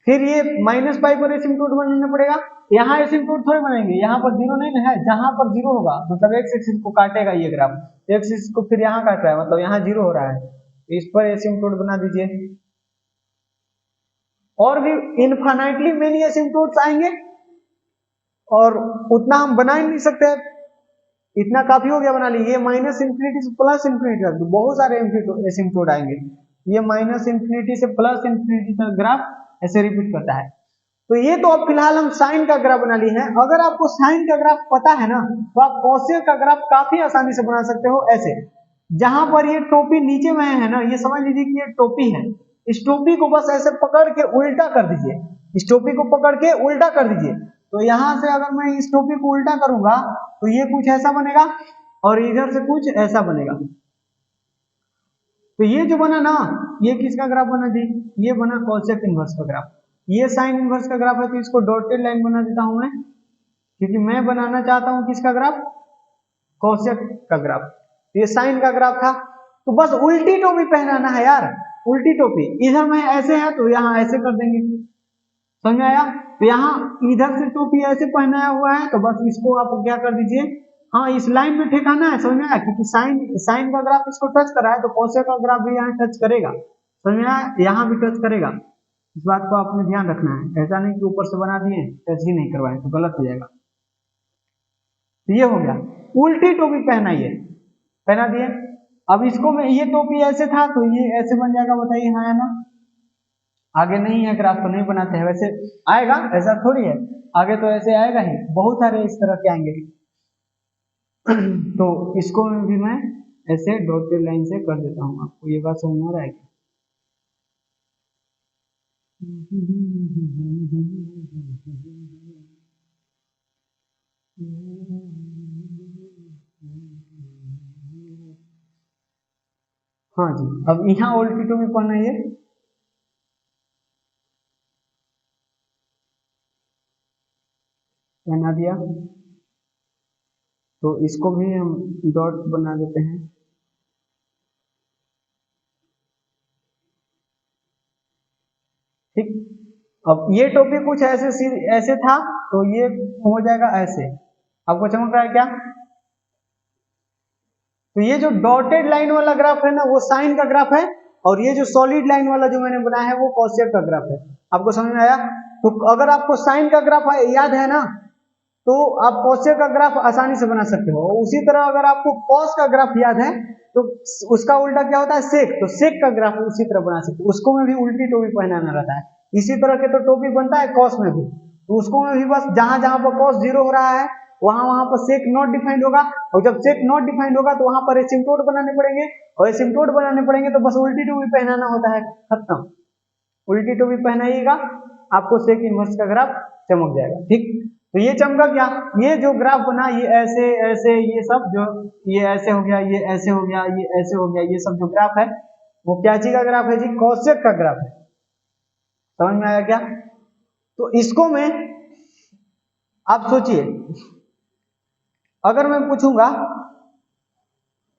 फिर ये माइनस पाई पर एसिम्प्टोट बनाना पड़ेगा, यहाँ एसिम्प्टोट थोड़े बनाएंगे, यहाँ पर जीरो नहीं है, जहां पर जीरो होगा मतलब एक्स एक्सिस को काटेगा ये ग्राफ, एक्स एक्सिस को फिर यहाँ काट रहा है मतलब यहाँ जीरो हो रहा है, इस पर एसिम्प्टोट बना दीजिए। और भी इनफाइनाइटली मेनी एसिम्प्टोट्स आएंगे, और उतना हम बना ही नहीं सकते, इतना काफी हो गया बना ली। ये माइनस इंफिनिटी से प्लस इंफिनिटी तक बहुत सारे एसिम्प्टोट आएंगे, ये माइनस इंफिनिटी से प्लस इंफिनिटी तक ग्राफ ऐसे रिपीट करता है। तो ये तो अब फिलहाल हम साइन का ग्राफ बना लिए हैं, अगर आपको साइन का ग्राफ पता है ना तो आप कोसेक का ग्राफ काफी आसानी से बना सकते हो ऐसे, जहां पर ये टोपी नीचे में है ना, ये समझ लीजिए कि ये टोपी है, इस टोपी को बस ऐसे पकड़ के उल्टा कर दीजिए, इस टोपी को पकड़ के उल्टा कर दीजिए, तो यहां से अगर मैं इस टोपी को उल्टा करूंगा तो ये कुछ ऐसा बनेगा और इधर से कुछ ऐसा बनेगा। तो ये जो बना ना, ये किसका ग्राफ बना जी, ये बना कोसेक इनवर्स का ग्राफ। ये साइन इनवर्स का ग्राफ है तो इसको डॉटेड लाइन बना देता हूं मैं, क्योंकि मैं बनाना चाहता हूं किसका ग्राफ, कोसेक का ग्राफ। ये साइन का ग्राफ था, तो बस उल्टी टोपी पहनाना है यार, उल्टी टोपी, इधर में ऐसे है तो यहाँ ऐसे कर देंगे, समझ में आया। तो यहाँ इधर से टोपी ऐसे पहनाया हुआ है तो बस इसको आप क्या कर दीजिए, हाँ इस लाइन में ठेकाना है, समझ में आया, क्योंकि साइन का ग्राफ इसको टच कर रहा है तो कोसेक का ग्राफ भी यहाँ टच करेगा, समझ में आया, यहाँ भी टच करेगा, इस बात को आपने ध्यान रखना है, ऐसा नहीं कि ऊपर से बना दिए टच ही नहीं करवाए तो गलत हो जाएगा। तो ये हो गया, उल्टी टोपी पहनाइए, पहना दिए। अब इसको में ये टोपी ऐसे था तो ये ऐसे बन जाएगा, बताइए हाँ है ना, आगे नहीं है ग्राफ तो नहीं बनाते हैं, वैसे आएगा, ऐसा थोड़ी है, आगे तो ऐसे आएगा ही, बहुत सारे इस तरह के आएंगे। तो इसको भी मैं ऐसे डॉटेड लाइन से कर देता हूँ, आपको ये बात समझ में आ रहा है क्या? हाँ जी, अब यहाँ उल्टी टोपी पहना है, पहना दिया, तो इसको भी हम डॉट बना देते हैं। ठीक, अब ये टोपी कुछ ऐसे ऐसे था तो ये हो जाएगा ऐसे, आपको समझ रहा है क्या? तो ये जो डॉटेड लाइन वाला ग्राफ है ना वो साइन का ग्राफ है, और ये जो सॉलिड लाइन वाला जो मैंने बनाया है वो कोसेक का ग्राफ है। आपको समझ में आया? तो अगर आपको साइन का ग्राफ याद है ना तो आप कोसेक का ग्राफ आसानी से बना सकते हो। उसी तरह अगर आपको कॉस का ग्राफ याद है तो उसका उल्टा क्या होता है, सेक, तो सेक का ग्राफ उसी तरह बना सकते हो, उसको में भी उल्टी टोपी पहनाना रहता है। इसी तरह के तो टोपी बनता है कॉस में भी, तो उसको में भी बस जहां जहां पर कॉस जीरो हो रहा है वहां वहां पर सेक नॉट डिफाइंड होगा, और जब सेक नॉट डिफाइंड होगा तो वहां पर एसिम्प्टोट बनाने पड़ेंगे, और एसिम्प्टोट बनाने पड़ेंगे तो बस उल्टी टोपी पहनाना होता है, खत्म। उल्टी टोपी पहनाइएगा आपको सेक इनवर्स का ग्राफ चमक जाएगा। ठीक, तो ये चमका क्या, ये जो ग्राफ बना ये ऐसे ऐसे, ये सब जो ये ऐसे हो गया, ये ऐसे हो गया, ये ऐसे हो गया, ये सब जो ग्राफ है वो क्या चीज का ग्राफ है जी, कोसेक का ग्राफ है। समझ में आया क्या? तो इसको मैं, आप सोचिए अगर मैं पूछूंगा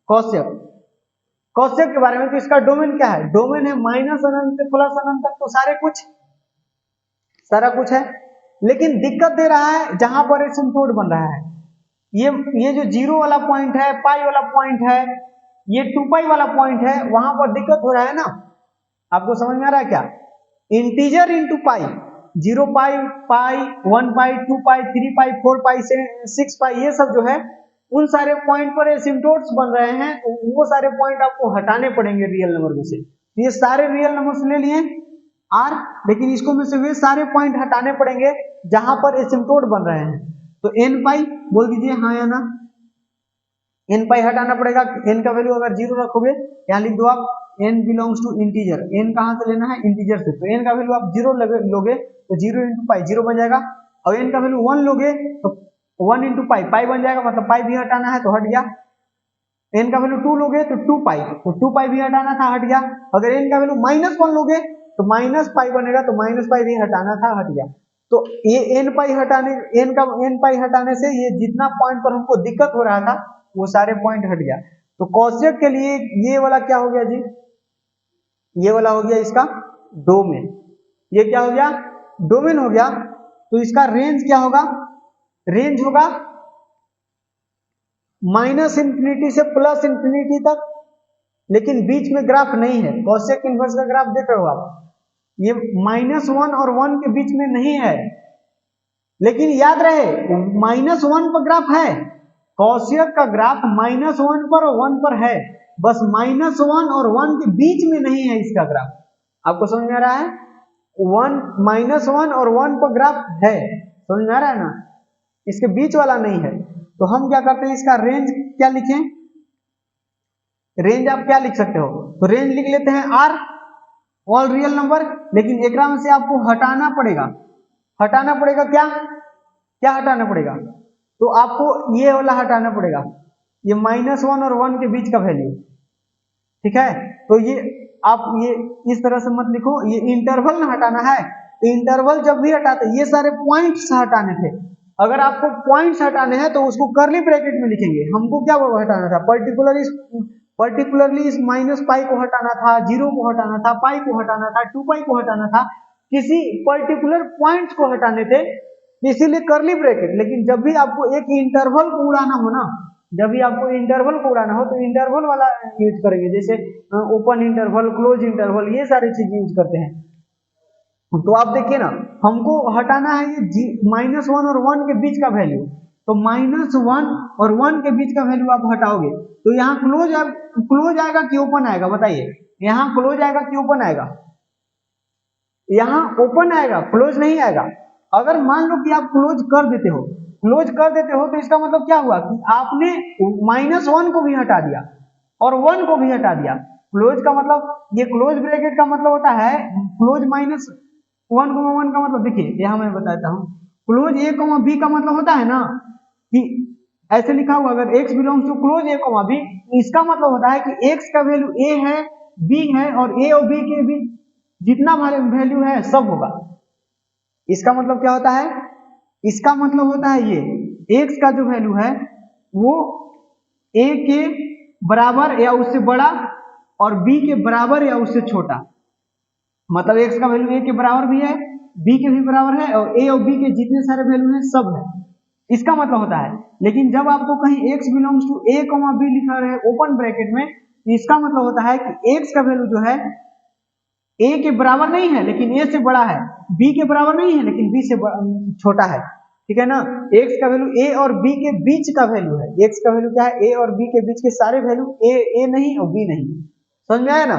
कोसेक, कौशिक के बारे में, तो इसका डोमेन क्या है, डोमेन है माइनस अनंत से प्लस अनंत तक, तो सारा कुछ है। लेकिन दिक्कत दे रहा है जहां पर एसिम्प्टोट बन रहा है, ये जो जीरो वाला पॉइंट है, पाई वाला पॉइंट है, ये 2 पाई वाला पॉइंट है, वहां पर दिक्कत हो रहा है ना। आपको समझ में आ रहा है क्या, इंटीजर इंटू पाई, 0 पाई, पाई, 1 पाई, 2 पाई, 3 पाई, 4 पाई से 6 पाई, ये सब जो है उन सारे पॉइंट पर एसिम्प्टोट्स बन रहे हैं, तो वो सारे पॉइंट आपको हटाने पड़ेंगे रियल नंबर में से। ये सारे रियल नंबर्स ले लिए आर, लेकिन इसको में से वे सारे पॉइंट हटाने पड़ेंगे जहां पर एसिम्प्टोट बन रहे हैं। तो n पाई बोल दीजिए हाँ या ना, n पाई हटाना पड़ेगा। n का वैल्यू अगर 0 रखोगे, यहाँ लिख दो आप n belongs to integer, n कहां से लेना है, इंटीजर से, तो n का वैल्यू आप 0 लोगे तो 0 इंटू पाई 0 बन जाएगा, और n का वैल्यू 1 लोगे तो 1 इंटू पाई पाई बन जाएगा, मतलब पाई भी हटाना है तो हट गया। n का वैल्यू 2 लोगे तो 2 पाई, तो 2 पाई भी हटाना था, हट गया। अगर n का वैल्यू -1 लोगे तो माइनस पाई बनेगा, तो माइनस पाई भी हटाना था, हट गया। तो ये n पाई हटाने से ये जितना पॉइंट पर हमको दिक्कत हो रहा था वो सारे पॉइंट हट गया। तो कॉसेक के लिए ये वाला क्या हो गया जी, ये वाला हो गया इसका डोमेन। ये क्या हो गया, डोमेन हो गया। तो इसका रेंज क्या होगा, रेंज होगा -∞ से +∞ तक, लेकिन बीच में ग्राफ नहीं है। कॉसेक इनवर्स का ग्राफ देख रहे हो आप, ये -1 और 1 के बीच में नहीं है, लेकिन याद रहे -1 पर ग्राफ है, कॉसेक का ग्राफ -1 पर और 1 पर है, बस -1 और 1 के बीच में नहीं है इसका ग्राफ। आपको समझ में आ रहा है, -1 और 1 पर ग्राफ है, समझ में आ रहा है ना, इसके बीच वाला नहीं है। तो हम क्या करते हैं, इसका रेंज क्या लिखें, रेंज आप क्या लिख सकते हो, तो रेंज लिख लेते हैं आर, ऑल रियल नंबर, लेकिन एक में से आपको हटाना पड़ेगा क्या हटाना पड़ेगा, तो आपको ये वाला हटाना पड़ेगा, ये -1 और 1 के बीच का वैल्यू, ठीक है। तो ये आप ये इस तरह से मत लिखो, ये इंटरवल ना हटाना है, इंटरवल जब भी हटाते ये सारे पॉइंट्स हटाने थे। अगर आपको पॉइंट्स हटाने हैं तो उसको कर्ली ब्रैकेट में लिखेंगे। हमको क्या हटाना था, पर्टिकुलरली इस माइनस पाई को हटाना था, 0 को हटाना था, पाई को हटाना था, 2 पाई को हटाना था, किसी पर्टिकुलर पॉइंट्स को हटाने थे, इसीलिए कर्ली ब्रैकेट। लेकिन जब भी आपको एक इंटरवल को उड़ाना हो ना, जब भी आपको इंटरवल को उड़ाना हो तो इंटरवल वाला यूज करेंगे, जैसे ओपन इंटरवल, क्लोज इंटरवल, ये सारी चीज यूज करते हैं। तो आप देखिए ना, हमको हटाना है ये -1 और 1 के बीच का वैल्यू, तो -1 और 1 के बीच का वैल्यू आप हटाओगे तो यहाँ क्लोज आएगा कि ओपन आएगा, बताइए, यहाँ क्लोज आएगा कि ओपन आएगा, यहाँ ओपन आएगा, क्लोज नहीं आएगा। अगर मान लो कि आप क्लोज कर देते हो तो इसका मतलब क्या हुआ कि आपने -1 को भी हटा दिया और 1 को भी हटा दिया। क्लोज का मतलब, ये क्लोज ब्रैकेट का मतलब होता है क्लोज -1, 1 का मतलब, देखिए यहाँ मैं बताता हूँ, क्लोज a, b का मतलब होता है ना कि ऐसे लिखा हुआ, अगर x belongs to close a, b, इसका मतलब होता है कि x का वैल्यू a है, b है, और a और b के बीच जितना वैल्यू है सब होगा। इसका मतलब क्या होता है, इसका मतलब होता है ये x का जो वैल्यू है वो a के बराबर या उससे बड़ा और b के बराबर या उससे छोटा, मतलब x का वैल्यू a के बराबर भी है, b के भी बराबर है, और a और b के जितने सारे वैल्यू हैं सब है, इसका मतलब होता है। लेकिन जब आपको कहीं x belongs to a, b लिखा रहे ओपन ब्रैकेट में, इसका मतलब होता है कि x का वैल्यू जो है a के बराबर नहीं है लेकिन a से बड़ा है, b के बराबर नहीं है लेकिन b से छोटा है, ठीक है ना। x का वैल्यू a और b के बीच का वैल्यू है, x का वैल्यू क्या है, a और b के बीच के सारे वैल्यू a नहीं और b नहीं, समझ में आया ना।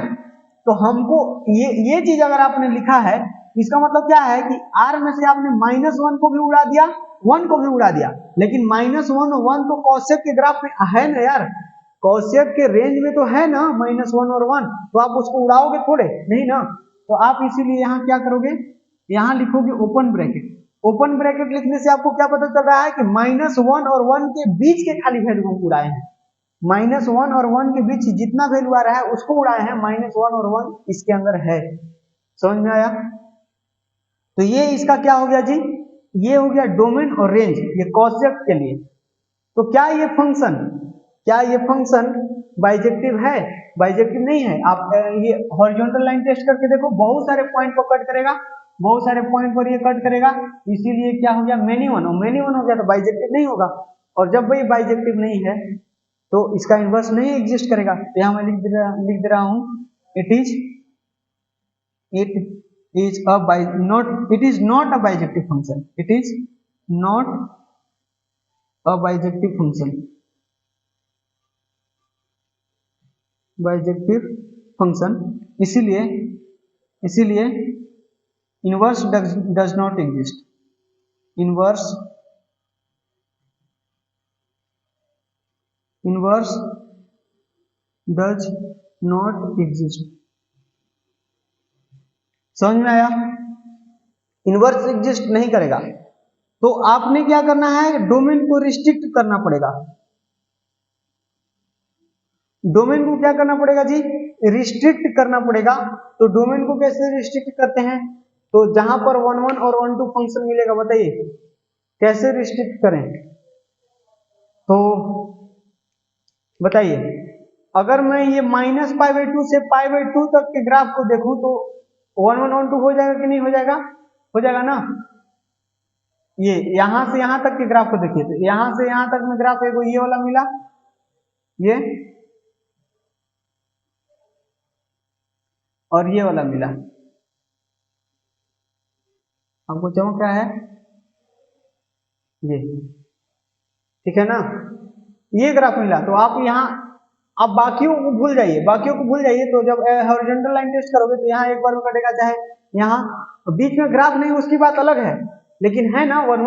तो हमको ये चीज अगर आपने लिखा है, इसका मतलब क्या है कि r में से आपने -1 को भी उड़ा दिया, 1 को भी उड़ा दिया, लेकिन -1 और 1 तो कॉसेक के ग्राफ में है ना यार, कॉसेक के रेंज में तो है ना -1 और 1, तो आप उसको उड़ाओगे थोड़े नहीं ना। तो आप इसीलिए यहाँ क्या करोगे, यहाँ लिखोगे ओपन ब्रैकेट। ओपन ब्रैकेट लिखने से आपको क्या पता चल रहा है कि -1 और 1 के बीच के खाली वैल्यू हम उड़ाए हैं, -1 और 1 के बीच जितना वैल्यू आ रहा है उसको उड़ाए हैं, -1 और 1 इसके अंदर है, समझ में आया। तो ये इसका क्या हो गया जी, ये हो गया डोमेन और रेंज, ये कॉसेक के लिए। तो क्या ये फंक्शन क्या ये फंक्शन बाइजेक्टिव है? बाइजेक्टिव नहीं है। आप ये हॉरिजॉन्टल लाइन टेस्ट करके देखो, बहुत सारे पॉइंट पर कट करेगा, बहुत सारे पॉइंट पर ये कट करेगा, इसीलिए क्या हो गया, मेनी वन हो गया, तो बाइजेक्टिव नहीं होगा। और जब वही बाइजेक्टिव नहीं है तो इसका इनवर्स नहीं एग्जिस्ट करेगा। तो यहाँ मैं लिख दे रहा हूं, it is not a bijective function, it is not a bijective function, bijective function, इसीलिए inverse does not exist, inverse does not exist. समझ में आया? इनवर्स एग्जिस्ट नहीं करेगा। तो आपने क्या करना है, डोमेन को रिस्ट्रिक्ट करना पड़ेगा। डोमेन को क्या करना पड़ेगा जी, रिस्ट्रिक्ट करना पड़ेगा। तो डोमेन को कैसे रिस्ट्रिक्ट करते हैं, तो जहां पर 1 1 और 1 2 फंक्शन मिलेगा, बताइए कैसे रिस्ट्रिक्ट करें? तो बताइए, अगर मैं ये -π/2 से π/2 तक के ग्राफ को देखूं तो 1 1 1 2 हो जाएगा कि नहीं हो जाएगा? हो जाएगा ना। ये यहां से यहां तक के ग्राफ को देखिए, तो यहां से यहां तक में ग्राफ एगो ये वाला मिला, ये और ये वाला मिला। आपको चमक रहा है ये, ठीक है ना, ये ग्राफ मिला। तो आप यहाँ, आप बाकियों को भूल जाइए, तो जब हॉरिजॉन्टल लाइन टेस्ट करोगे तो यहाँ एक बार में कटेगा, चाहे यहाँ बीच में ग्राफ नहीं, उसकी बात अलग है, लेकिन है ना 1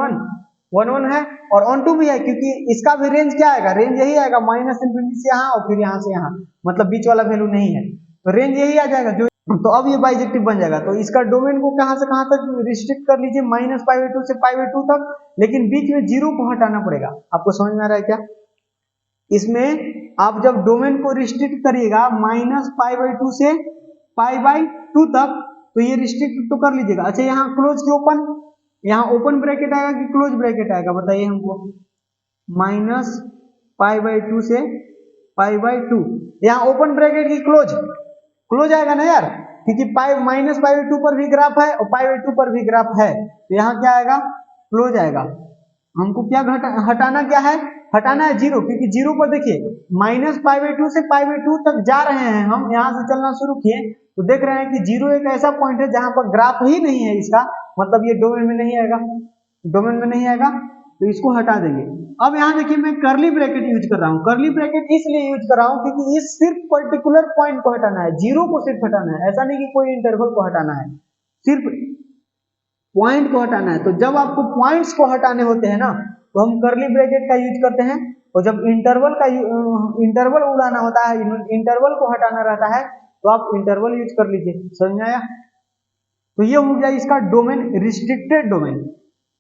1 है और 1 2 भी है, क्योंकि इसका भी रेंज क्या आएगा, रेंज यही आएगा, -∞ से यहाँ और फिर यहाँ से यहाँ, मतलब बीच वाला वैल्यू नहीं है, तो रेंज यही आ जाएगा जो। तो अब ये बाइजेक्टिव बन जाएगा। तो इसका डोमेन को कहां से कहां तक रिस्ट्रिक्ट कर लीजिए, -π/2 से π/2 तक, लेकिन बीच में 0 को हटाना पड़ेगा। आपको समझ में आ रहा है क्या? इसमें आप जब डोमेन को रिस्ट्रिक्ट करिएगा -π/2 से π/2 तक, तो ये रिस्ट्रिक्ट तो कर लीजिएगा। अच्छा, यहाँ क्लोज की ओपन, यहाँ ओपन ब्रैकेट आएगा कि क्लोज ब्रैकेट आएगा, बताइए हमको। -π/2 से π/2, यहाँ ओपन ब्रैकेट की क्लोज आएगा ना यार, क्योंकि -π/2 पर भी ग्राफ है और π/2 पर भी ग्राफ है, तो यहाँ क्या आएगा, क्लोज आएगा। हमको क्या हटाना क्या है, हटाना है 0, क्योंकि 0 पर देखिए -π/2 से π/2 तक जा रहे हैं हम, यहाँ से चलना शुरू किए तो देख रहे हैं कि 0 एक ऐसा पॉइंट है जहां पर ग्राफ ही नहीं है इसका, मतलब ये डोमेन में नहीं आएगा, तो इसको हटा देंगे। अब यहाँ देखिए मैं कर्ली ब्रैकेट यूज कर रहा हूँ, कर्ली ब्रैकेट इसलिए यूज कर रहा हूँ क्योंकि इस सिर्फ पर्टिकुलर पॉइंट को हटाना है, 0 को सिर्फ हटाना है, ऐसा नहीं कि कोई इंटरवल को हटाना है, सिर्फ पॉइंट को हटाना है। तो जब आपको पॉइंट्स को हटाने होते हैं ना, तो हम कर्ली ब्रैकेट का यूज करते हैं, और जब इंटरवल उड़ाना होता है, इंटरवल को हटाना रहता है, तो आप इंटरवल यूज कर लीजिए। समझ में आया? तो ये हो गया इसका डोमेन, रिस्ट्रिक्टेड डोमेन,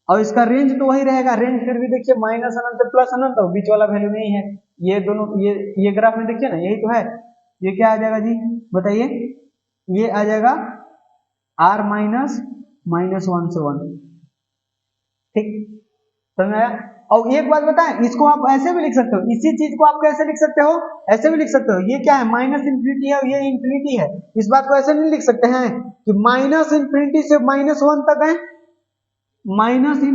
और इसका रेंज तो वही रहेगा। रेंज फिर भी देखिए -∞ से +∞, तो बीच वाला वैल्यू नहीं है। ये दोनों, ये ग्राफ में देखिए ना, यही तो है। ये क्या आ जाएगा जी, बताइए? ये आ जाएगा r -1 से 1, ठीक, समझ आया? और एक बात बताएं, इसको आप ऐसे भी लिख सकते हो, इसी चीज को आप कैसे लिख सकते हो, ऐसे भी लिख सकते हो। ये क्या है, -∞ है और ये इंफिनिटी है। इस बात को ऐसे नहीं लिख सकते हैं कि -∞ से -1 तक है, -∞ से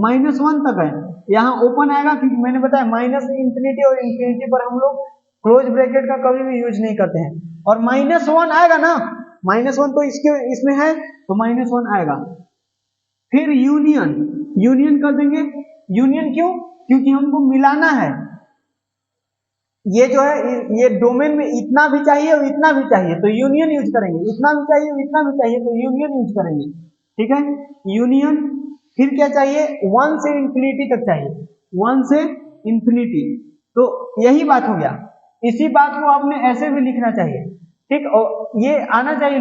-1 तक है, यहाँ ओपन आएगा, क्योंकि मैंने बताया -∞ और इंफिनिटी पर हम लोग क्लोज ब्रैकेट का कभी भी यूज नहीं करते हैं। और -1 आएगा ना, -1 तो इसमें है, तो -1 आएगा। फिर यूनियन कर देंगे। यूनियन क्यों? क्योंकि हमको मिलाना है, ये जो है, ये डोमेन में इतना भी चाहिए और इतना भी चाहिए, तो यूनियन यूज करेंगे। इतना भी चाहिए और इतना भी चाहिए, तो यूनियन यूज करेंगे, ठीक है, यूनियन। फिर क्या चाहिए, 1 से इंफिनिटी तक चाहिए, 1 से इंफिनिटी। तो यही बात हो गया। इसी बात को आपने ऐसे भी लिखना चाहिए, ठीक, और ये आना चाहिए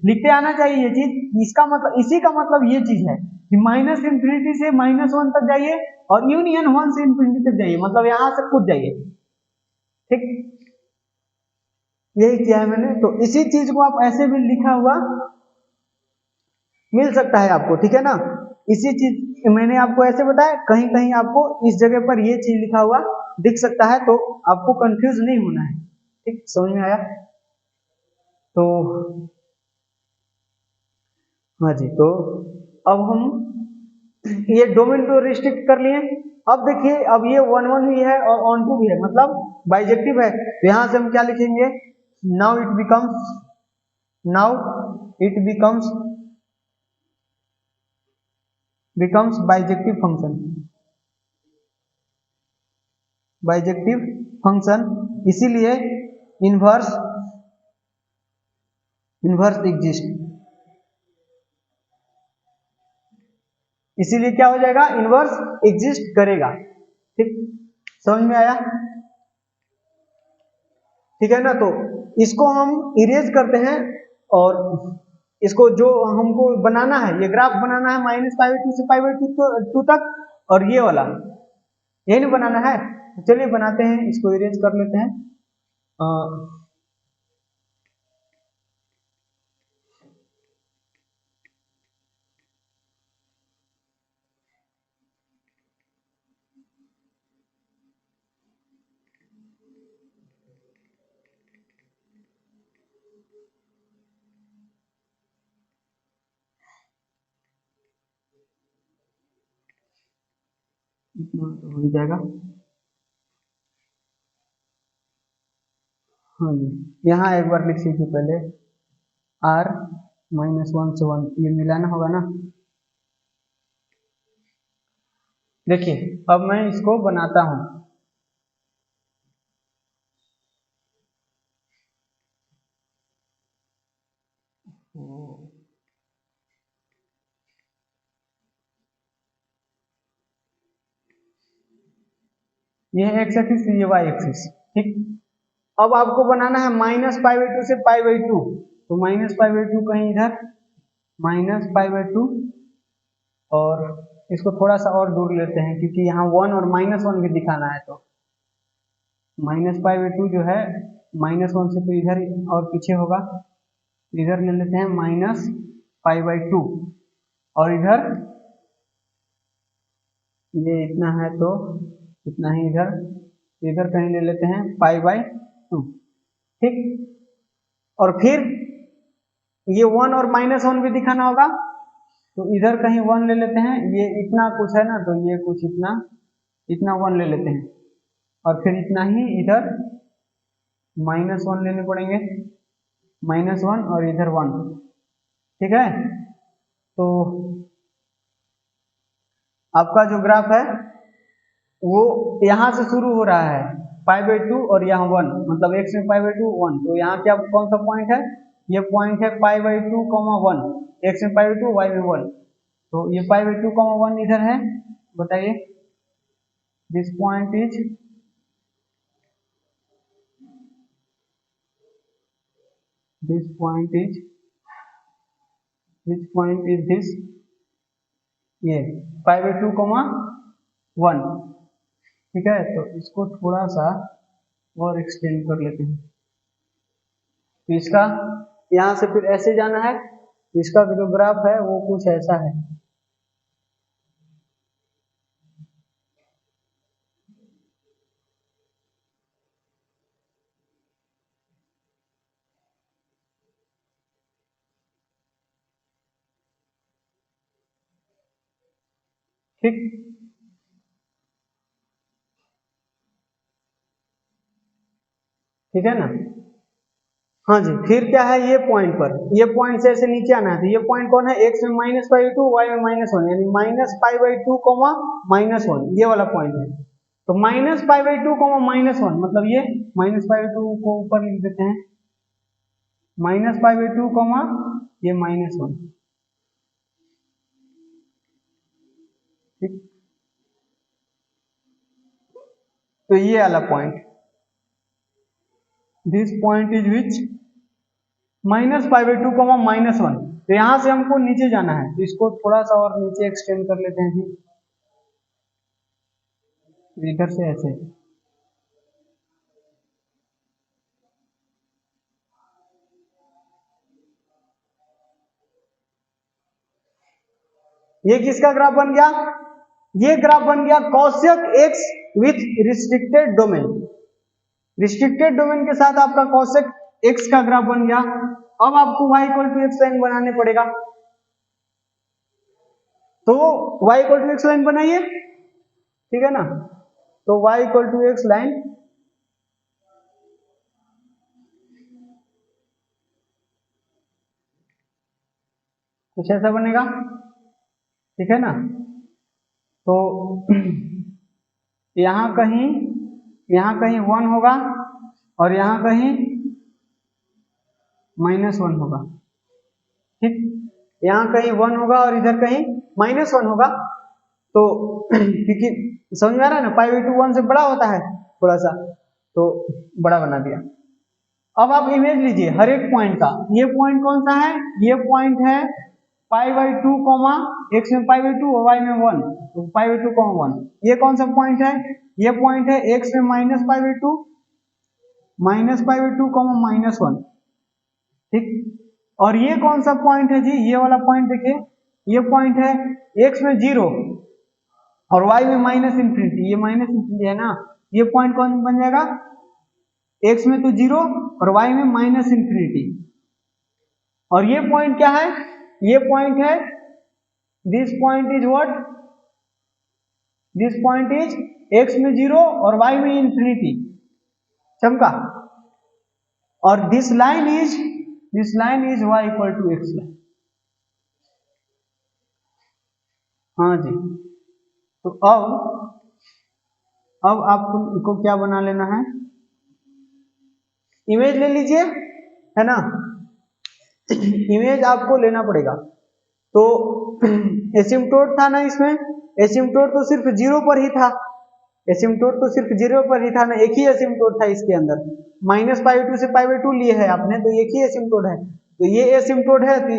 लिखते आना चाहिए ये चीज। इसका मतलब, इसी का मतलब ये चीज है कि -∞ से -1 तक जाइए और यूनियन 1 से इंफिनिटी तक जाइए, मतलब यहां से कूद जाइए, ठीक, यही किया है मैंने। तो इसी चीज को आप ऐसे भी लिखा हुआ मिल सकता है आपको, ठीक है ना। इसी चीज मैंने आपको ऐसे बताया, कहीं कहीं आपको इस जगह पर ये चीज लिखा हुआ दिख सकता है, तो आपको कंफ्यूज नहीं होना है। ठीक, समझ में आया? तो हाँ जी, तो अब हम ये डोमेन को रिस्ट्रिक्ट कर लिए। अब देखिए, अब ये 1 1 भी है और ऑन टू भी है, मतलब बाइजेक्टिव है, तो यहां से हम क्या लिखेंगे? Now it becomes bijective function, इसीलिए इनवर्स एग्जिस्ट, इसीलिए क्या हो जाएगा? इनवर्स एग्जिस्ट करेगा। ठीक, समझ में आया? ठीक है ना? तो इसको हम इरेज करते हैं, और इसको जो हमको बनाना है, ये ग्राफ बनाना है -π/2 से π/2 तक, और ये वाला यही नहीं बनाना है। तो चलिए बनाते हैं, इसको इरेज कर लेते हैं। इतना तो हो ही जाएगा। हाँ जी, यहाँ एक बार लिख लीजिए पहले, r -1 से 1 ये मिलाना होगा ना। देखिए, अब मैं इसको बनाता हूं। ये एक्स एक्सिस, ये वाई एक्सिस। ठीक, अब आपको बनाना है -π/2 से π/2, तो -π/2 कहीं इधर, -π/2, और इसको थोड़ा सा और दूर लेते हैं, क्योंकि यहाँ 1 और -1 भी दिखाना है, तो -π/2 जो है -1 से तो इधर और पीछे होगा, इधर ले लेते हैं -π/2, और इधर ये इतना है तो इतना ही इधर कहीं ले लेते हैं π/2। ठीक, और फिर ये 1 और -1 भी दिखाना होगा, तो इधर कहीं 1 ले लेते हैं, ये इतना कुछ है ना, तो ये कुछ इतना 1 ले लेते हैं, और फिर इतना ही इधर -1 लेने पड़ेंगे, -1 और इधर 1। ठीक है, तो आपका जो ग्राफ है वो यहाँ से शुरू हो रहा है π/2 और यहाँ 1, मतलब x में π/2 1, तो यहाँ क्या कौन सा पॉइंट है? ये पॉइंट है π/2, 1, x में π/2 y में 1, तो ये π/2, 1 इधर है। बताइए, this point is this point is which point is this? ये π/2, 1। ठीक है, तो इसको थोड़ा सा और एक्सटेंड कर लेते हैं, तो इसका यहाँ से फिर ऐसे जाना है, इसका जो ग्राफ है वो कुछ ऐसा है। ठीक, ठीक है ना? हाँ जी, फिर क्या है? ये पॉइंट पर, ये पॉइंट से ऐसे नीचे आना है, तो ये पॉइंट कौन है? x में -π/2, y में -1, यानी -π/2, -1, ये वाला पॉइंट है। तो -π/2, -1, मतलब ये -π/2 को ऊपर लिख देते हैं, -π/2, ये -1। ठीक, तो ये वाला point, this point is which -π/2, -1, तो यहां से हमको नीचे जाना है, तो इसको थोड़ा सा और नीचे एक्सटेंड कर लेते हैं जी, इधर से ऐसे। ये किसका ग्राफ बन गया? ये ग्राफ बन गया Kaushik x with restricted domain. Restricted domain के साथ आपका कॉसेक एक्स का ग्राफ बन गया। अब आपको y equal to x line बनाने पड़ेगा, तो y equal to x line बनाइए, ठीक है ना। तो y equal to x line कुछ ऐसा बनेगा, ठीक है ना। तो यहाँ कहीं 1 होगा और यहाँ कहीं -1 होगा, ठीक। यहाँ कहीं 1 होगा और इधर कहीं -1 होगा। तो क्योंकि समझ में आ रहा है ना, π/2 1 से बड़ा होता है थोड़ा सा, तो बड़ा बना दिया। अब आप इमेज लीजिए हर एक पॉइंट का। ये पॉइंट कौन सा है, ये पॉइंट है π/2, x में π/2 और y में 1, तो π/2, 1। ये कौन सा पॉइंट है, ये पॉइंट है x में -π/2, -π/2, -1, ठीक। और ये कौन सा पॉइंट है जी, ये वाला पॉइंट देखिए, ये पॉइंट है x में 0 और y में -∞, ये -∞ है ना। ये पॉइंट कौन बन जाएगा, x में तो 0 और y में -∞। और ये पॉइंट क्या है, ये पॉइंट है, this point is what, this point is x में 0 और y में ∞, चमका। और this line is y equal to x line. हाँ जी। तो अब आपको क्या बना लेना है, इमेज ले लीजिए, है ना। इमेज आपको लेना पड़ेगा। तो एसिम्पटोट था ना इसमें, एसिम्पटोट तो सिर्फ 0 पर ही था, एसिम्पटोट तो सिर्फ 0 पर ही था ना, एक ही एसिम्पटोट था इसके अंदर। -π/2 से π/2 लिए है आपने, तो एक ही एसिम्पटोट है। तो ये एसिम्पटोट है, तो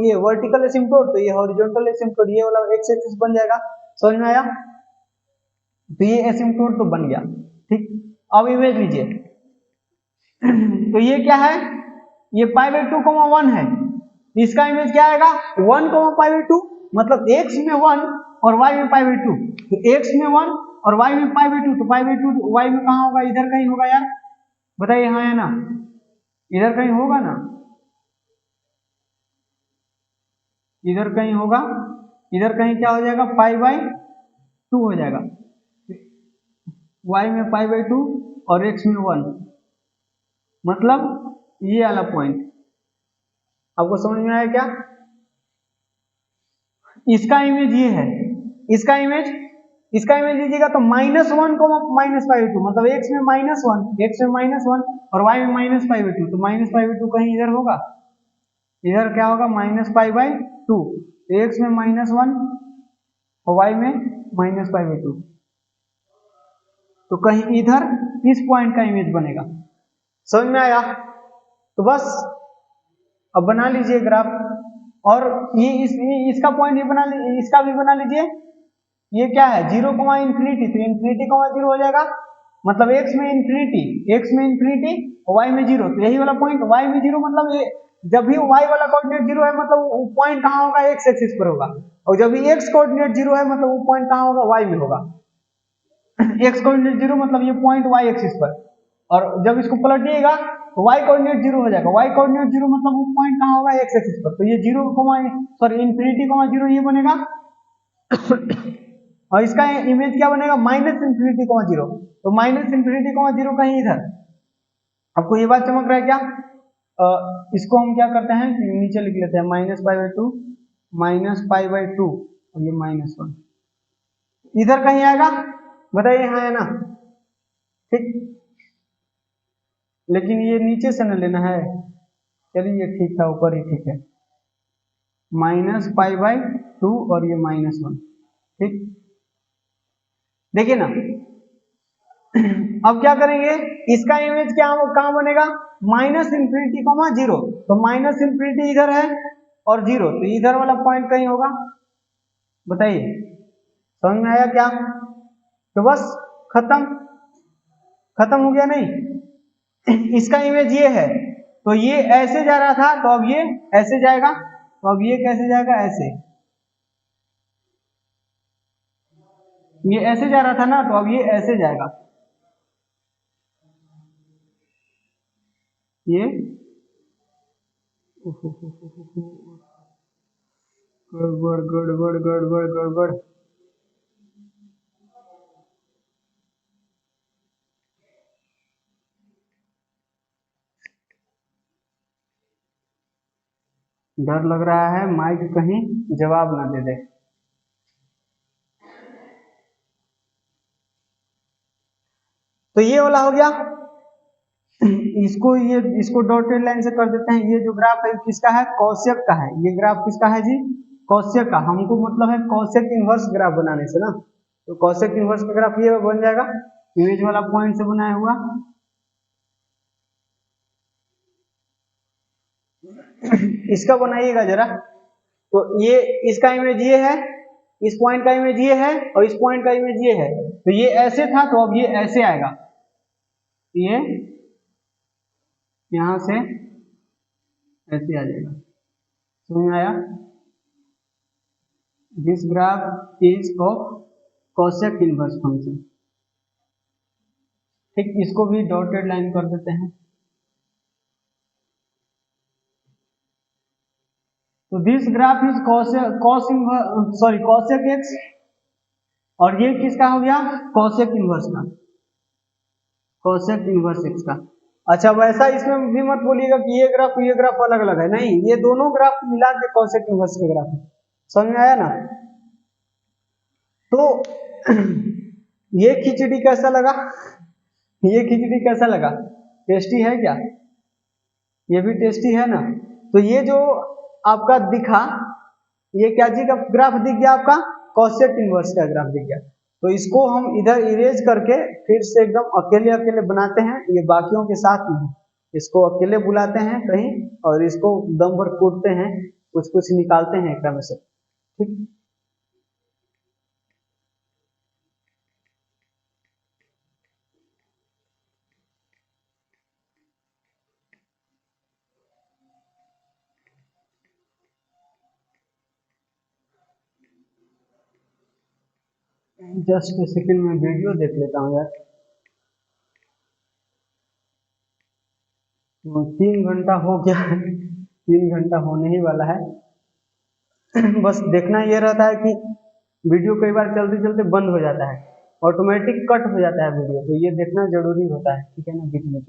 ये वर्टिकल एसिम्पटोट, तो ये हॉरिजॉन्टल एसिम्पटोट, ये वाला एक्स एक्सिस बन जाएगा। समझ में आया, तो ये एसिम्पटोट तो बन गया, ठीक। अब इमेज लीजिए। तो ये क्या है, ये π/2, 1 है, इसका इमेज क्या आएगा, 1, π/2, मतलब x में 1 और y में π/2, तो x में 1 और y में π/2, तो π/2 y में कहाँ होगा, इधर कहीं होगा यार, बताइए। हाँ है ना, इधर कहीं होगा ना, इधर कहीं होगा, इधर कहीं क्या हो जाएगा, π/2 हो जाएगा, y में π/2 और x में 1, मतलब ये वाला पॉइंट। आपको समझ में आया क्या, इसका इमेज ये है, इसका इमेज लीजिएगा तो -1, -π/2, मतलब x में -1 और y में -π/2, तो -π/2 कहीं इधर होगा, इधर क्या होगा, -π/2, x में -1 और y में -π/2, तो कहीं इधर इस पॉइंट का इमेज बनेगा। समझ में आया, तो बस अब बना लीजिए ग्राफ। और ये इसका पॉइंट ये बना लीजिए, इसका भी बना लीजिए। ये क्या है, 0, ∞, तो ∞, 0 हो जाएगा, मतलब x में ∞ और y में 0, तो यही वाला पॉइंट y में 0, मतलब ये जब भी y वाला कोऑर्डिनेट 0 है, मतलब वो पॉइंट कहाँ होगा, x एक्सिस पर होगा। और जब भी x कोऑर्डिनेट 0 है, मतलब वो पॉइंट कहाँ होगा, y में होगा। x कोऑर्डिनेट 0 मतलब ये पॉइंट y एक्सिस पर, और जब इसको पलटिएगा तो y कोऑर्डिनेट 0 हो जाएगा, y कोऑर्डिनेट 0 मतलब वो पॉइंट कहाँ होगा, x एक्सिस पर, तो ये 0, ∞, 0 ये बनेगा। और इसका इमेज क्या बनेगा, -∞, 0, तो -∞, 0 कहीं इधर। आपको ये बात चमक रहा है क्या, इसको हम क्या करते हैं, नीचे लिख लेते हैं, -π/2 और ये -1 इधर कहीं आएगा, बताइए। हाँ है ना, ठीक। लेकिन ये नीचे से न लेना है, चलिए ठीक था, ऊपर ही ठीक है, -π/2 और ये -1, ठीक। देखिए ना, अब क्या करेंगे, इसका इमेज क्या कहाँ बनेगा, -∞, 0, तो -∞ इधर है और 0, तो इधर वाला पॉइंट कहीं होगा, बताइए। समझ में आया क्या, तो बस खत्म हो गया नहीं। इसका इमेज ये है, तो ये ऐसे जा रहा था, तो अब ये ऐसे जाएगा, तो अब ये कैसे जाएगा, ऐसे। ये ऐसे जा रहा था ना, तो अब ये ऐसे जाएगा, ये गड़बड़ गड़बड़ गड़बड़ गड़बड़। डर लग रहा है माइक कहीं जवाब ना दे दे। तो ये वाला हो गया, इसको डॉटेड लाइन से कर देते हैं। ये जो ग्राफ है किसका है, कौशिक का है। ये ग्राफ किसका है जी, कौशिक का। हमको मतलब है कौशिक इनवर्स ग्राफ बनाने से ना, तो कौशिक इनवर्स का ग्राफ ये बन जाएगा, इमेज वाला पॉइंट से बनाया हुआ। इसका बनाइएगा जरा, तो ये इसका इमेज ये है, इस पॉइंट का इमेज ये है, और इस पॉइंट का इमेज ये है। तो ये ऐसे था, तो अब ये ऐसे आएगा, ये यहां से ऐसे आ जाएगा। समझ में आया? This graph is of Kaushik inverse function. ठीक, इसको भी डॉटेड लाइन कर देते हैं। तो this graph is Kaushik x, और ये किसका हो गया, कौशिक इनवर्स का, कौशिक इनवर्स एक्स का। अच्छा, वैसा इसमें भी मत बोलिएगा कि ये ग्राफ अलग अलग है, नहीं, ये दोनों ग्राफ मिला के कौशिक इनवर्स के ग्राफ है। समझ में आया ना? तो ये खिचड़ी कैसा लगा, ये खिचड़ी कैसा लगा, टेस्टी है क्या? ये भी टेस्टी है ना? तो ये जो आपका दिखा, ये क्या जी का ग्राफ दिख गया, आपका कौशिक इनवर्स का ग्राफ दिख गया। तो इसको हम इधर इरेज करके फिर से एकदम अकेले अकेले बनाते हैं, ये बाकियों के साथ नहीं, इसको अकेले बुलाते हैं कहीं, और इसको दम भर कूटते हैं, कुछ कुछ निकालते हैं एकदम से। ठीक, जस्ट सेकंड में वीडियो देख लेता हूँ यार। तो 3 घंटा हो गया है, 3 घंटा होने ही वाला है। बस देखना ये रहता है कि वीडियो कई बार चलते चलते बंद हो जाता है, ऑटोमेटिक कट हो जाता है वीडियो, तो ये देखना जरूरी होता है, ठीक है ना, बीच में।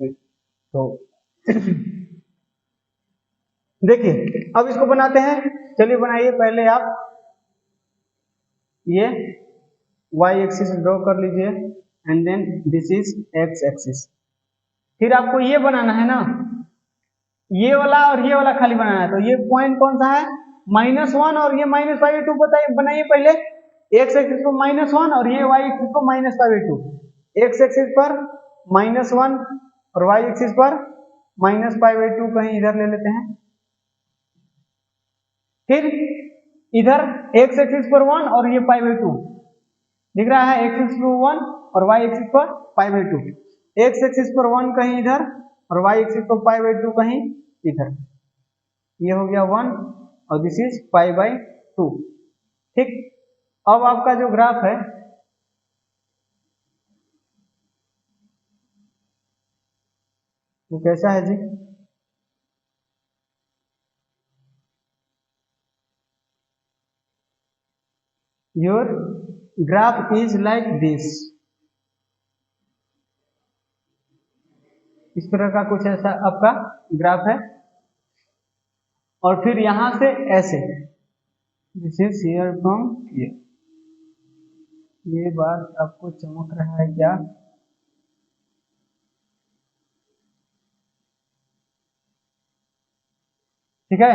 तो देखिए, अब इसको बनाते हैं। चलिए बनाइए, पहले आप ये y एक्सिस ड्रॉ कर लीजिए, and then this is x axis. फिर आपको ये बनाना है ना, ये वाला और ये वाला खाली बनाना है। तो ये पॉइंट कौन सा है, -1, और ये -π/2 बताइए, बनाइए पहले। x एक्सिस पर -1 और ये y एक्सिस पर -π/2। x एक्सिस पर -1 और y एक्सिस पर -π/2 कहीं इधर ले लेते हैं। फिर इधर x एक्सिस पर 1 और ये π/2 दिख रहा है, x एक्सिस पर 1 और y एक्सिस पर π/2। x एक्सिस पर 1 कहीं इधर और y एक्सिस पर π/2 कहीं इधर, ये हो गया 1 और दिस इज π/2। ठीक, अब आपका जो ग्राफ है वो कैसा है जी, your graph is like this, इस तरह का कुछ ऐसा आपका ग्राफ है। और फिर यहां से ऐसे, this is here from here. ये बात आपको चमक रहा है क्या? ठीक है,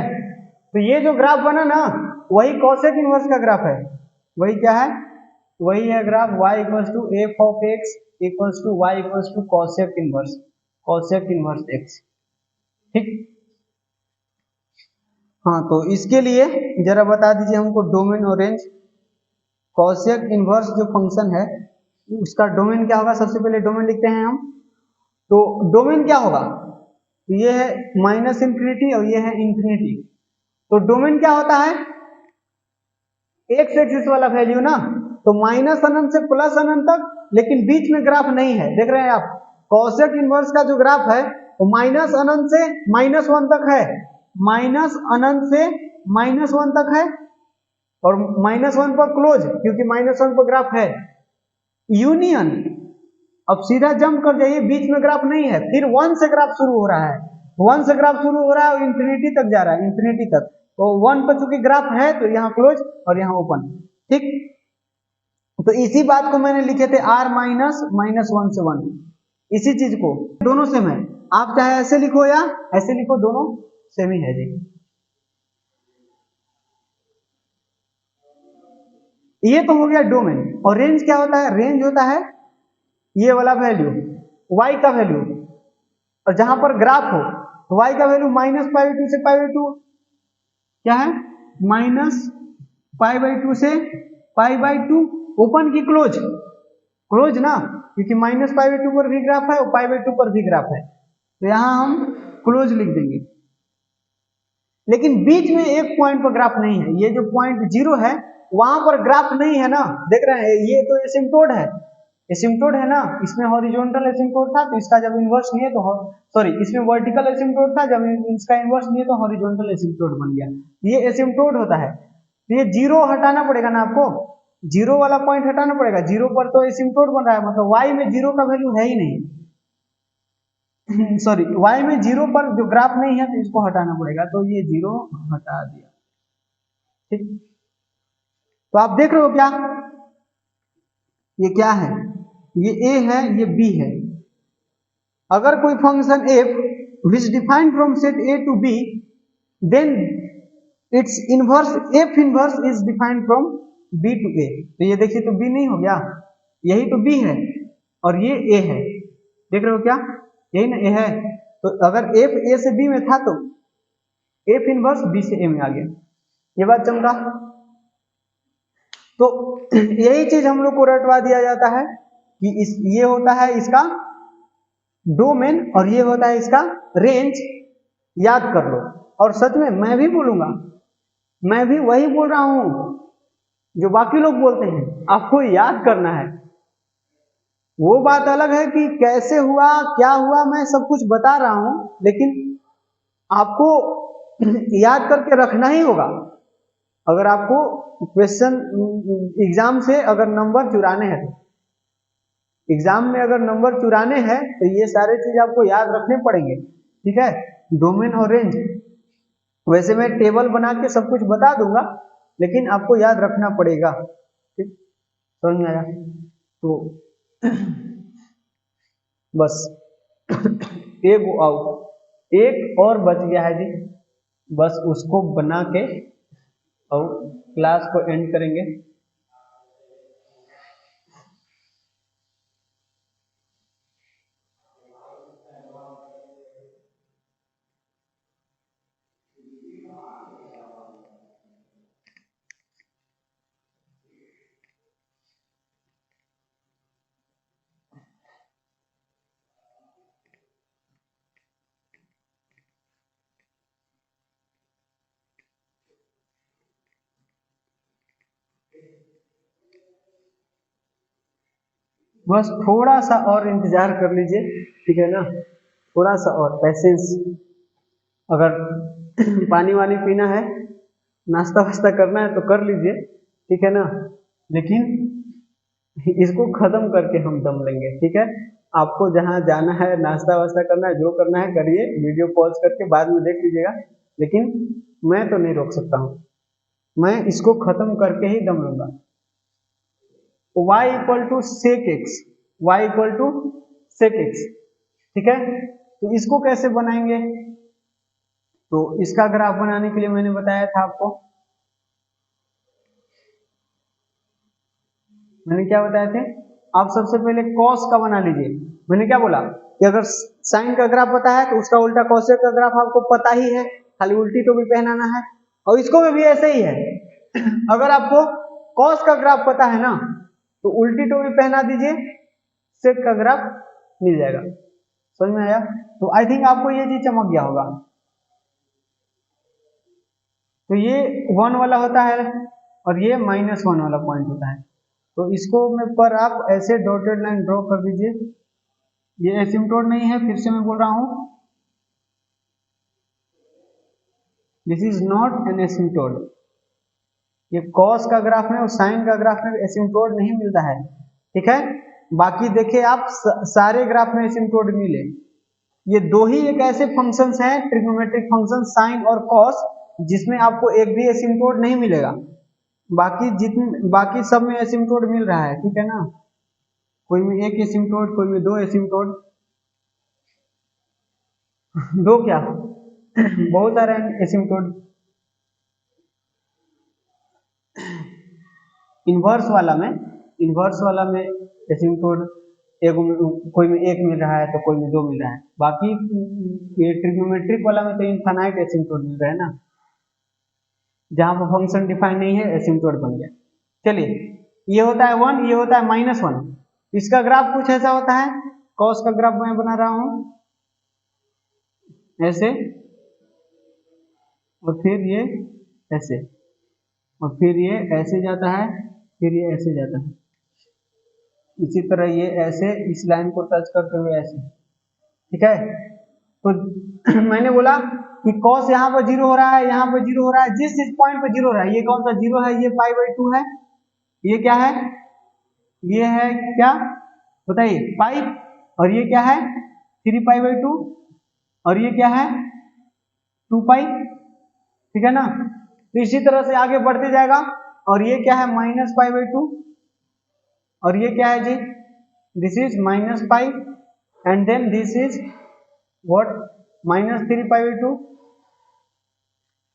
तो ये जो ग्राफ बना ना, वही कौशिक इनवर्स का ग्राफ है। वही क्या है, वही है graph y = f of x = y = Kaushik inverse, Kaushik inverse x। ठीक, हाँ, तो इसके लिए जरा बता दीजिए हमको डोमेन और रेंज। कौशिक इनवर्स जो फंक्शन है उसका डोमेन क्या होगा, सबसे पहले डोमेन लिखते हैं हम। तो डोमेन क्या होगा, ये है -∞ और ये है ∞। तो डोमेन क्या होता है, x एक्सिस वाला वैल्यू ना, तो माइनस अनंत से प्लस अनंत तक, लेकिन बीच में ग्राफ नहीं है। देख रहे हैं आप, कॉसेक इनवर्स का जो ग्राफ है वो माइनस अनंत से माइनस वन तक है, माइनस अनंत से माइनस वन तक है, और माइनस वन पर क्लोज, क्योंकि माइनस वन पर ग्राफ है। यूनियन, अब सीधा जंप कर जाइए, बीच में ग्राफ नहीं है, फिर वन से ग्राफ शुरू हो रहा है, वन से ग्राफ शुरू हो रहा है और इंफिनिटी तक जा रहा है, इंफिनिटी तक। तो वन पर चूंकि ग्राफ है तो यहाँ क्लोज और यहाँ ओपन, ठीक। तो इसी बात को मैंने लिखे थे r माइनस माइनस वन से वन, इसी चीज को, दोनों सेम है, आप चाहे ऐसे लिखो या ऐसे लिखो, दोनों सेम ही है जी। ये तो हो गया डोमेन। और रेंज क्या होता है? रेंज होता है ये वाला वैल्यू, y का वैल्यू, और जहां पर ग्राफ हो तो y का value minus pi by two से पाई बाई टू, क्या है, माइनस पाई बाई टू से पाई बाई टू, ओपन की क्लोज, क्लोज ना, क्योंकि माइनस पाई बाई टू पर भी ग्राफ है और पाई बाई टू पर भी ग्राफ है, तो यहां हम क्लोज लिख देंगे। लेकिन बीच में एक पॉइंट पर ग्राफ नहीं है, ये जो पॉइंट जीरो है वहां पर ग्राफ नहीं है ना, देख रहे हैं, ये तो एसिम्प्टोट है, एसिम्प्टोट है ना, इसमें हॉरिजॉन्टल एसिम्प्टोट था तो इसका जब इन्वर्स लिए तो सॉरी, इसमें वर्टिकल एसिम्प्टोट था, जब इसका इन्वर्स लिए तो हॉरिजॉन्टल एसिम्प्टोट बन गया, ये एसिम्प्टोट होता है। तो ये जीरो हटाना पड़ेगा ना आपको, जीरो वाला पॉइंट हटाना पड़ेगा, जीरो पर तो एसिम्प्टोट बन रहा है, मतलब y में जीरो का वैल्यू है ही नहीं, सॉरी y में जीरो पर जो ग्राफ नहीं है तो इसको हटाना पड़ेगा, तो ये जीरो हटा दिया, ठीक। तो आप देख रहे हो क्या, ये क्या है, ये a है, ये b है। अगर कोई function f which defined from set a to b, then its inverse f inverse is defined from b to a। तो ये देखिए, तो b नहीं हो गया, यही तो b है और ये a है, देख रहे हो क्या, यही ना a है। तो अगर f a से b में था तो f इनवर्स b से a में आ गया, ये बात चमका। तो यही चीज हम लोग को रटवा दिया जाता है कि ये होता है इसका डोमेन और ये होता है इसका रेंज, याद कर लो। और सच में मैं भी बोलूंगा, मैं भी वही बोल रहा हूं जो बाकी लोग बोलते हैं, आपको याद करना है। वो बात अलग है कि कैसे हुआ क्या हुआ मैं सब कुछ बता रहा हूं, लेकिन आपको याद करके रखना ही होगा। अगर आपको क्वेश्चन एग्जाम से अगर नंबर चुराने हैं, तो एग्जाम में अगर नंबर चुराने हैं तो ये सारे चीज आपको याद रखने पड़ेंगे, ठीक है, डोमेन और रेंज। वैसे मैं टेबल बना के सब कुछ बता दूंगा, लेकिन आपको याद रखना पड़ेगा, ठीक, समझ में आया? तो बस एक आउट, एक और बच गया है जी, बस उसको बना के और क्लास को एंड करेंगे। बस थोड़ा सा और इंतजार कर लीजिए, ठीक है ना, थोड़ा सा और पैसेंस। अगर पानी वानी पीना है, नाश्ता वास्ता करना है तो कर लीजिए, ठीक है ना, लेकिन इसको खत्म करके हम दम लेंगे, ठीक है। आपको जहां जाना है, नाश्ता वास्ता करना है, जो करना है करिए, वीडियो पॉज करके बाद में देख लीजिएगा, लेकिन मैं तो नहीं रोक सकता हूं, मैं इसको खत्म करके ही दम लूंगा। y equal to sec x, y equal to sec x, ठीक है। तो इसको कैसे बनाएंगे? तो इसका ग्राफ बनाने के लिए मैंने बताया था आपको, मैंने क्या बताए थे, आप सबसे पहले कॉस का बना लीजिए। मैंने क्या बोला कि अगर साइन का ग्राफ पता है तो उसका उल्टा कॉसेक का ग्राफ आपको पता ही है, खाली उल्टी तो भी पहनाना है, और इसको में भी ऐसे ही है। अगर आपको कॉस का ग्राफ पता है ना तो उल्टी टोपी पहना दीजिए, सेक का ग्राफ मिल जाएगा। समझ में आया? तो आई थिंक आपको ये चीज चमक गया होगा। तो ये 1 वाला होता है और ये -1 वाला पॉइंट होता है, तो इसको में पर आप ऐसे डॉटेड लाइन ड्रॉ कर दीजिए। ये एसिम्प्टोट नहीं है, फिर से मैं बोल रहा हूं, this is not an asymptote. ये कॉस का ग्राफ में और साइन का ग्राफ में एसिम्प्टोट नहीं मिलता है, ठीक है। बाकी देखिए आप सारे ग्राफ में एसिम्प्टोट मिले। ये दो ही एक ऐसे फंक्शंस हैं ट्रिग्नोमेट्रिक फंक्शन साइन और कॉस जिसमें आपको एक भी एसिम्प्टोट नहीं मिलेगा। बाकी सब में एसिम्प्टोट मिल रहा है, ठीक है ना। कोई में एक एसिम्प्टोट, कोई में दो एसिम्प्टोट, दो क्या बहुत सारे एसिम्प्टोट। इन्वर्स वाला में एसिम्प्टोट कोई में एक मिल रहा है तो कोई में दो मिल रहा है। बाकी ये ट्रिग्नोमेट्रिक वाला में तो इनफाइनाइट एसिम्प्टोट मिल रहा है ना। जहां पर फंक्शन डिफाइन नहीं है एसिम्प्टोट बन गया। चलिए, ये होता है 1, ये होता है -1। इसका ग्राफ कुछ ऐसा होता है। कॉस का ग्राफ मैं बना रहा हूं ऐसे, और फिर ये ऐसे, और फिर ये ऐसे जाता है, फिर ये ऐसे जाता है। इसी तरह ये ऐसे इस लाइन को टच करते हुए ऐसे, ठीक है। तो मैंने बोला कि कॉस यहाँ पर 0 हो रहा है, यहाँ पर 0 हो रहा है, जिस पॉइंट पर 0 हो रहा है। ये कौन सा 0 है? ये π/2 है। ये क्या है? ये है क्या बताइए? पाई। और ये क्या है? 3π/2। और ये क्या है? 2π, ठीक है ना। तो इसी तरह से आगे बढ़ते जाएगा। और ये क्या है? -π/2। और ये क्या है जी? This is -π, and then this is what? -3π/2,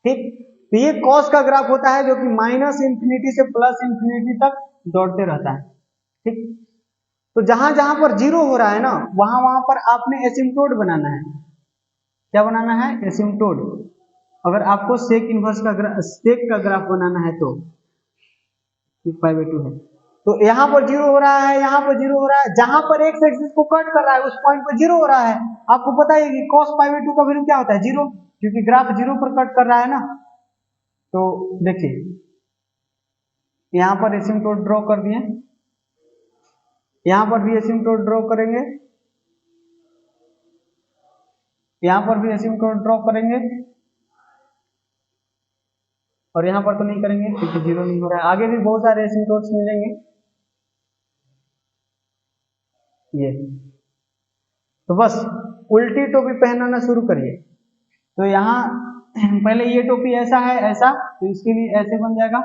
ठीक। तो ये कॉस का ग्राफ होता है जो कि -∞ से +∞ तक दौड़ते रहता है, ठीक। तो जहां जहां पर 0 हो रहा है ना, वहां वहां पर आपने एसिम्प्टोट बनाना है। क्या बनाना है? एसिम्प्टोट। अगर आपको सेक का ग्राफ बनाना है तो π/2 है। तो यहाँ पर 0 हो रहा है, यहाँ पर 0 हो रहा है, जहां पर x एक्सिस को कट कर रहा है उस पॉइंट पर 0 हो रहा है। आपको पता है कि cos π/2 का वैल्यू क्या होता है? 0, क्योंकि ग्राफ 0 पर कट कर रहा है ना। तो देखिए, यहाँ पर एसिम्प्टोट ड्रॉ कर दिए, यहाँ पर भी एसिम्प्टोट ड्रॉ करेंगे, यहाँ पर भी एसिम्प्टोट ड्रॉ करेंगे, और यहाँ पर तो नहीं करेंगे क्योंकि 0 नहीं हो रहा है। आगे भी बहुत सारे एसिम्प्टोट्स मिलेंगे। ये तो बस उल्टी टोपी पहनाना शुरू करिए। तो यहाँ पहले ये टोपी ऐसा है, ऐसा, तो इसके लिए ऐसे बन जाएगा।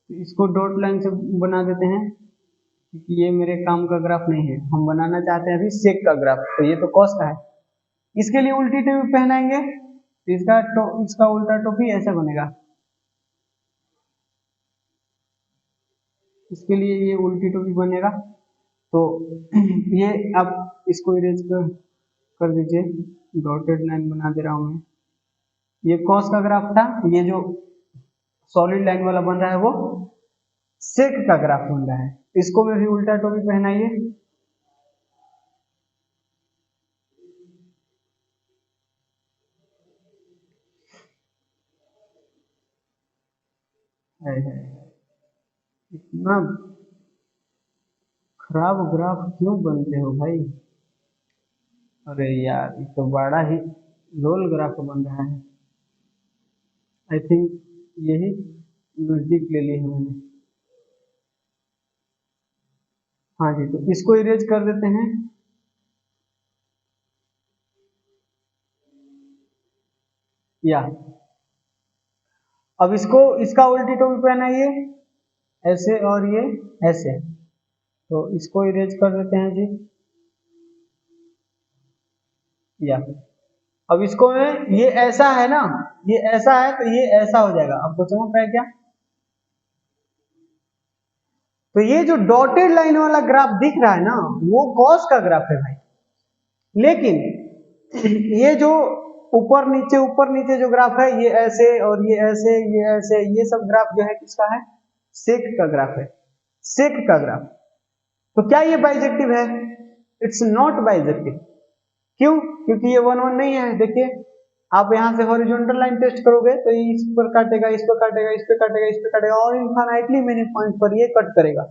इसको डॉट लाइन से बना देते हैं क्योंकि ये मेरे काम का ग्राफ नहीं है। हम बनाना चाहते हैं अभी सेक का ग्राफ, तो ये तो कॉस का है। इसके लिए उल्टी टोपी पहनाएंगे, तो इसका उल्टा टोपी ऐसा बनेगा। इसके लिए ये उल्टी टोपी बनेगा। तो ये अब इसको इरेज कर दीजिए, डॉटेड लाइन बना दे रहा हूं मैं। ये कॉस का ग्राफ था, ये जो सॉलिड लाइन वाला बन रहा है वो सेक का ग्राफ बन रहा है। इसको भी उल्टा टोपी पहनाइए। इतना खराब ग्राफ क्यों बनते हो भाई? अरे यार, ये तो बड़ा ही लोल ग्राफ बन रहा है। आई थिंक यही नजदीक ले ली है मैंने। हाँ जी, तो इसको इरेज कर देते हैं। या अब इसका उल्टी टोपी पहनाइए, ऐसे और ये ऐसे। तो इसको इरेज कर देते हैं जी। या अब इसको में ये ऐसा है ना, ये ऐसा है तो ये ऐसा हो जाएगा। आपको समझ रहा है क्या? तो ये जो डॉटेड लाइन वाला ग्राफ दिख रहा है ना, वो कॉस का ग्राफ है भाई। लेकिन ये जो ऊपर नीचे जो ग्राफ है, ये ऐसे और ये ऐसे, ये ऐसे, ये सब ग्राफ जो है किसका है? सेक का ग्राफ है। सेक का ग्राफ। तो क्या ये बाइजेक्टिव है? It's not bijective. क्यों? क्योंकि ये 1 1 नहीं है। देखिए, आप यहाँ से हॉरिजॉन्टल लाइन टेस्ट करोगे तो ये इस पर काटेगा, इस पर काटेगा, इस पर काटेगा, इस पर काटेगा और इनफाइनाइटली मेनी पॉइंट पर ये कट करेगा।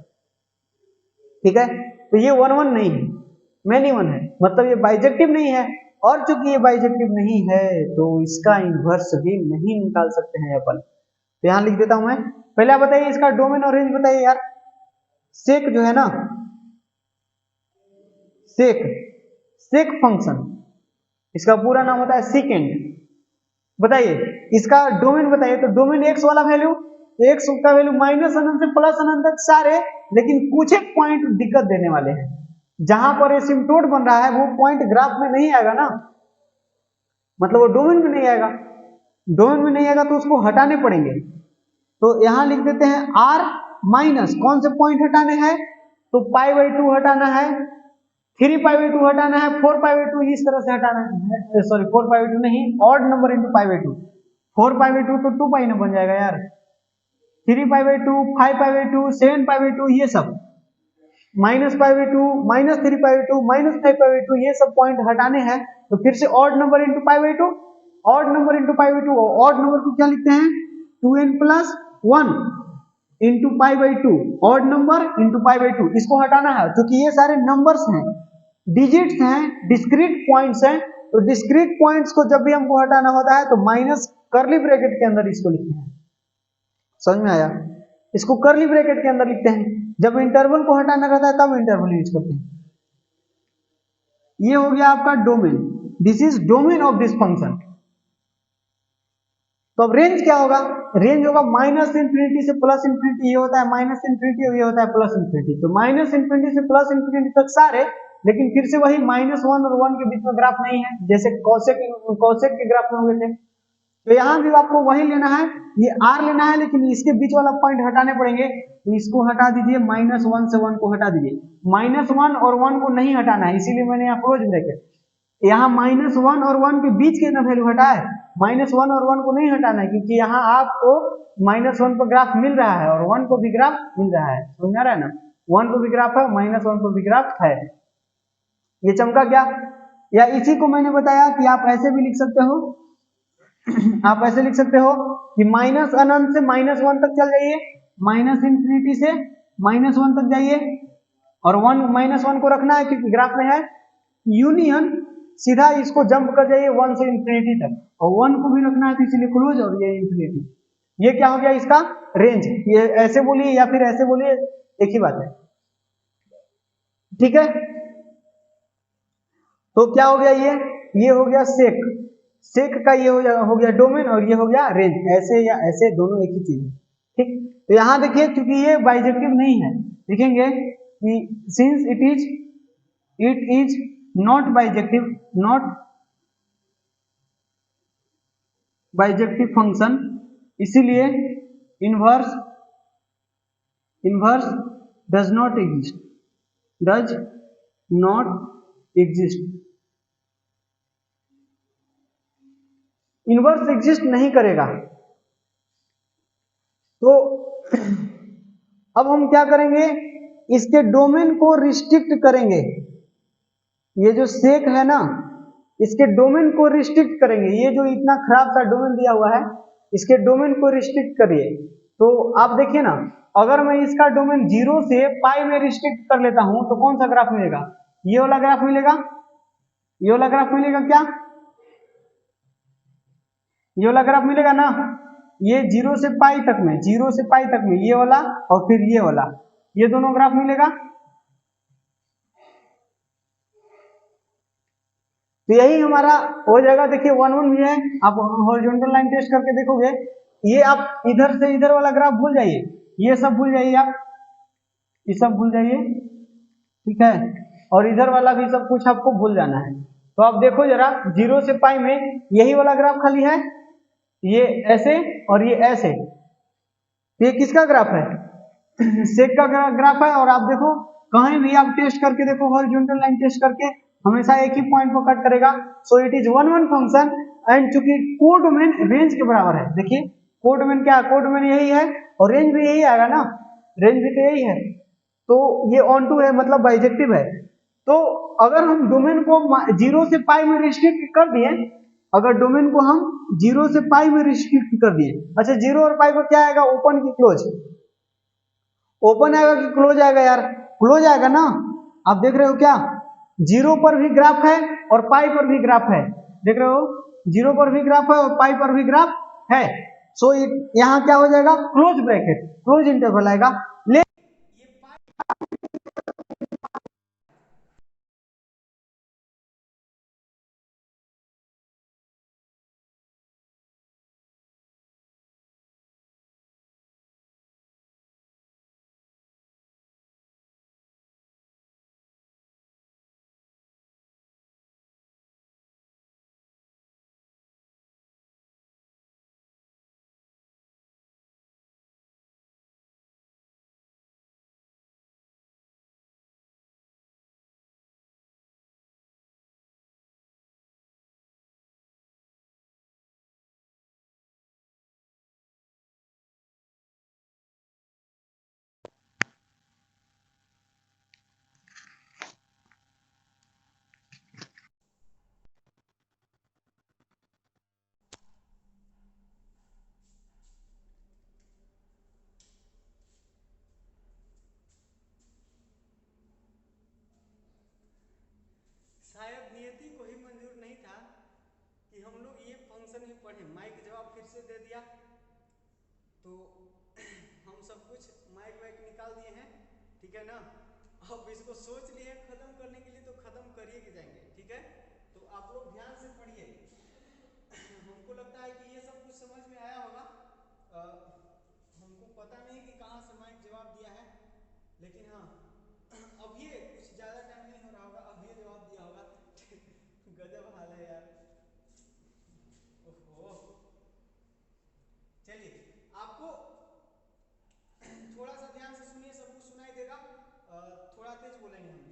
ठीक है, तो ये 1 1 नहीं है, मैनी 1 है, मतलब ये बाइजेक्टिव नहीं है। और चूंकि ये बाइजेक्टिव नहीं है तो इसका इनवर्स भी नहीं निकाल सकते हैं अपन। तो यहाँ लिख देता हूं मैं। पहले आप बताइए इसका डोमेन और रेंज बताइए यार। सेक जो है ना, सेक सेक फंक्शन, इसका पूरा नाम होता है सेकेंड। बताइए इसका डोमेन बताइए। तो डोमेन एक्स वाला वैल्यू, एक्स का वैल्यू माइनस अनंत से प्लस अनंत तक सारे, लेकिन कुछ एक पॉइंट दिक्कत देने वाले हैं। जहां पर एसिम्पटोट बन रहा है वो पॉइंट ग्राफ में नहीं आएगा ना, मतलब वो डोमेन में नहीं आएगा। डोमेन में नहीं आएगा तो उसको हटाने पड़ेंगे। तो यहां लिख देते हैं आर माइनस, कौन से पॉइंट हटाने हैं, तो π/2 हटाना है, 3π/2 हटाना है, 4π/2 इस तरह से हटाना है, सॉरी 4π/2 नहीं, ऑड नंबर इंटू π/2। 4π/2 तो 2π ना बन जाएगा यार, 3π/2, 5π/2, 7π/2 ये सब, -π/2, -3π/2, -5π/2 ये सब पॉइंट हटाने हैं। तो फिर से odd number into π/2, odd number into π/2, odd number को क्या लिखते हैं 2n + 1 into π/2, odd number into π/2, इसको हटाना है क्योंकि ये सारे नंबर्स हैं, डिजिट्स हैं, डिस्क्रीट पॉइंट्स हैं। तो डिस्क्रीट पॉइंट्स को जब भी हमको हटाना होता है तो माइनस कर्ली ब्रैकेट के अंदर इसको लिखते हैं। समझ में आया? इसको कर्ली ब्रैकेट के अंदर लिखते हैं। जब इंटरवल को हटाना रहता है तब इंटरवल यूज करते हैं। ये हो गया आपका domain, this is domain of this function. तो अब रेंज क्या होगा, रेंज होगा -∞ से +∞, ये होता है -∞ और ये होता है +∞। तो -∞ से +∞ तक सारे, लेकिन फिर से वही -1 और 1 के बीच में ग्राफ नहीं है, जैसे कॉसेक के ग्राफ में हुए थे। तो यहाँ भी आपको वही लेना है, ये r लेना है, लेकिन इसके बीच वाला पॉइंट हटाने पड़ेंगे। तो इसको हटा दीजिए, -1 से 1 को हटा दीजिए। -1 और 1 को नहीं हटाना है, इसीलिए मैंने यहाँ क्लोज ब्रैकेट, यहाँ -1 और 1 के बीच के ना वैल्यू हटा है, -1 और 1 को नहीं हटाना है, क्योंकि यहाँ आपको -1 पर ग्राफ मिल रहा है और 1 को भी ग्राफ मिल रहा है। समझ आ रहा है ना, 1 को भी ग्राफ है, -1 को भी ग्राफ है। ये चमका क्या? या इसी को मैंने बताया कि आप ऐसे भी लिख सकते हो, आप ऐसे लिख सकते हो कि माइनस अनंत से -1 तक चल जाइए, -∞ से -1 तक जाइए, और 1 को रखना है क्योंकि ग्राफ में है, यूनियन सीधा इसको जंप कर जाइए 1 से ∞ तक, और 1 को भी रखना है तो इसीलिए क्लोज, और ये ∞। ये क्या हो गया इसका रेंज। ये ऐसे बोलिए या फिर ऐसे बोलिए, एक ही बात है। ठीक है, तो क्या हो गया, ये हो गया सेक का, ये हो गया डोमेन, और ये हो गया रेंज। ऐसे या ऐसे दोनों एक ही चीज है। ठीक, तो यहां देखिए क्योंकि ये बाइजेक्टिव नहीं है, लिखेंगे कि since it is not bijective function, इसीलिए inverse does not exist, inverse exist नहीं करेगा। तो अब हम क्या करेंगे, इसके डोमेन को रिस्ट्रिक्ट करेंगे। ये जो सेक है ना, इसके डोमेन को रिस्ट्रिक्ट करेंगे। ये जो इतना खराब सा डोमेन दिया हुआ है, इसके डोमेन को रिस्ट्रिक्ट करिए। तो आप देखिए ना, अगर मैं इसका डोमेन 0 से पाई में रिस्ट्रिक्ट कर लेता हूं तो कौन सा ग्राफ मिलेगा, ये वाला ग्राफ मिलेगा, ये वाला ग्राफ मिलेगा क्या, ये वाला ग्राफ मिलेगा ना। ये 0 से पाई तक में, 0 से पाई तक में ये वाला, और फिर ये वाला, ये दोनों ग्राफ मिलेगा। तो यही हमारा हो जाएगा। देखिए 1 1 भी है, आप हॉरिजॉन्टल लाइन टेस्ट करके देखोगे, ये आप इधर से इधर वाला ग्राफ भूल जाइए, ये सब भूल जाइए, आप ये सब भूल जाइए, ठीक है, और इधर वाला भी सब कुछ आपको भूल जाना है। तो आप देखो जरा, 0 से पाई में यही वाला ग्राफ खाली है, ये ऐसे और ये ऐसे, ये किसका ग्राफ है, सेक का ग्राफ है। और आप देखो कहीं भी आप टेस्ट करके देखो, हॉरिजॉन्टल लाइन टेस्ट करके हमेशा एक ही पॉइंट को कट करेगा। So it is 1 1 function, and चूंकि कोडोमेन रेंज के बराबर है, देखिए कोडोमेन क्या, कोडोमेन यही है, और रेंज भी यही आएगा ना, रेंज भी तो यही है। तो ये ऑन टू है, मतलब बाइजेक्टिव है। तो अगर हम डोमेन को 0 से पाई में रिस्ट्रिक्ट कर दिए अगर डोमेन को हम 0 से पाई में रिस्ट्रिक्ट कर दिए, अच्छा 0 और पाई पर क्या आएगा, ओपन की क्लोज, ओपन आएगा कि क्लोज आएगा यार, क्लोज आएगा ना। आप देख रहे हो क्या, 0 पर भी ग्राफ है और पाई पर भी ग्राफ है, देख रहे हो 0 पर भी ग्राफ है और पाई पर भी ग्राफ है। सो यहाँ क्या हो जाएगा, क्लोज ब्रैकेट, क्लोज इंटरवल आएगा। ले शायद नियति को ही मंजूर नहीं था कि हम लोग ये फंक्शन ही पढ़े। माइक जवाब फिर से दे दिया, तो हम सब कुछ माइक वाइक निकाल दिए हैं, ठीक है ना। अब इसको सोच लिए खत्म करने के लिए, तो खत्म करिए के जाएंगे, ठीक है। तो आप लोग ध्यान से पढ़िए। हमको लगता है कि ये सब कुछ समझ में आया होगा। हमको पता नहीं कि कहाँ से माइक जवाब दिया है, लेकिन हाँ अब ये कुछ ज़्यादा टाइम नहीं हो रहा होगा, अब ये जवाब दिया होगा। गजब हाल है यार, ओहो। चलिए आपको थोड़ा सा ध्यान से सुनिए, सब कुछ सुनाई देगा, थोड़ा तेज बोलेंगे हम।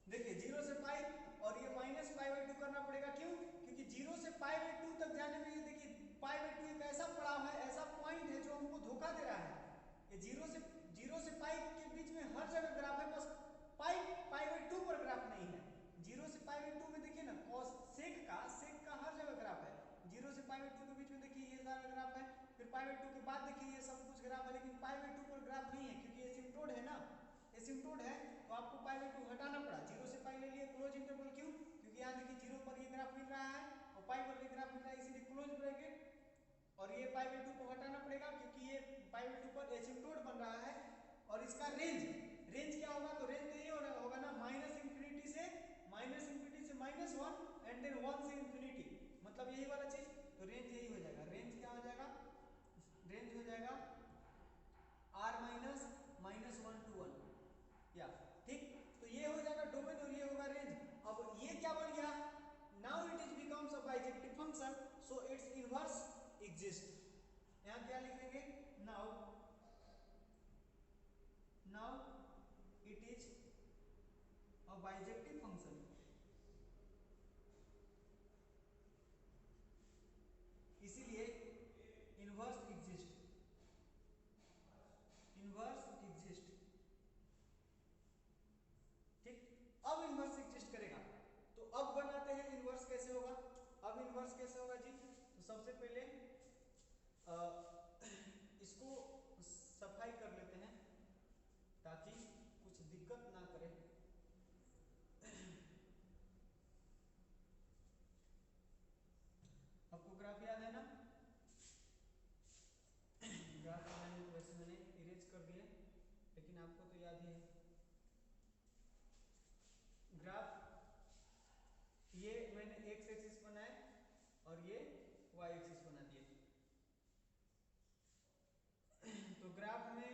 देखिए 0 से पाई और ये माइनस पाई बाई 2 करना पड़ेगा, क्यों, क्योंकि 0 से पाई बाई 2 तक जाने में, ये देखिए पाई बाई 2 एक ऐसा पड़ाव है, ऐसा पॉइंट है जो हमको धोखा दे रहा है। ये 0 से पाई के बीच में हर जगह ग्राफ है, बस पाई पाई बाई 2 पर ग्राफ नहीं है। 0 से पाई बाई 2 में देखिए ना, कॉस सेक का हर जगह ग्राफ है। 0 से पाई बाई 2 के बीच में देखिए ये सारा ग्राफ है, फिर पाई बाई 2 के बाद देखिए ये सब कुछ ग्राफ है, लेकिन पाई बाई 2 पर ग्राफ नहीं है, क्योंकि एसिम्प्टोड है ना, एसिम्प्टोड है, तो आपको पाई बाई 2 हटाना पड़ा। 0 से पाई ले लिए, क्लोज इंटरवल, क्यों, क्योंकि यहाँ देखिए 0 पर ये ग्राफ मिल रहा है और पाई पर भी ग्राफ मिल रहा है, इसीलिए क्लोज ब्रैकेट। और ये पाई बाई 2 को हटाना पड़ेगा, क्योंकि ये पाई बाई 2 पर एसिम्प्टोड बन रहा है। और इसका रेंज, रेंज क्या होगा, तो रेंज तो ये होगा ना, माइनस इंफिनिटी से माइनस वन एंड देन 1 से इंफिनिटी, मतलब यही वाला चीज। तो रेंज यही हो जाएगा, रेंज क्या हो जाएगा, रेंज हो जाएगा आर माइनस माइनस 1 to 1, या ठीक। तो ये हो जाएगा डोमेन और ये होगा रेंज। अब ये क्या बन गया, now it is becomes a bijective function, so it's inverse exist. यहां क्या लिख देंगे, now now it is a bijective function, इसीलिए इनवर्स एग्जिस्ट, इनवर्स एग्जिस्ट, ठीक। अब इनवर्स एग्जिस्ट करेगा, तो अब बनाते हैं इनवर्स कैसे होगा। अब इनवर्स कैसे होगा जी, तो सबसे पहले इसको सफाई कर लेते हैं ताकि कुछ दिक्कत ना करे। आपको ग्राफ याद है ना, ग्राफ बनाने तो वैसे मैंने इरेज कर दिया, लेकिन आपको तो याद ही है। ग्राफ ये मैंने एक्स एक्सिस बनाया और ये वाई एक्सिस बना दिए। तो ग्राफ में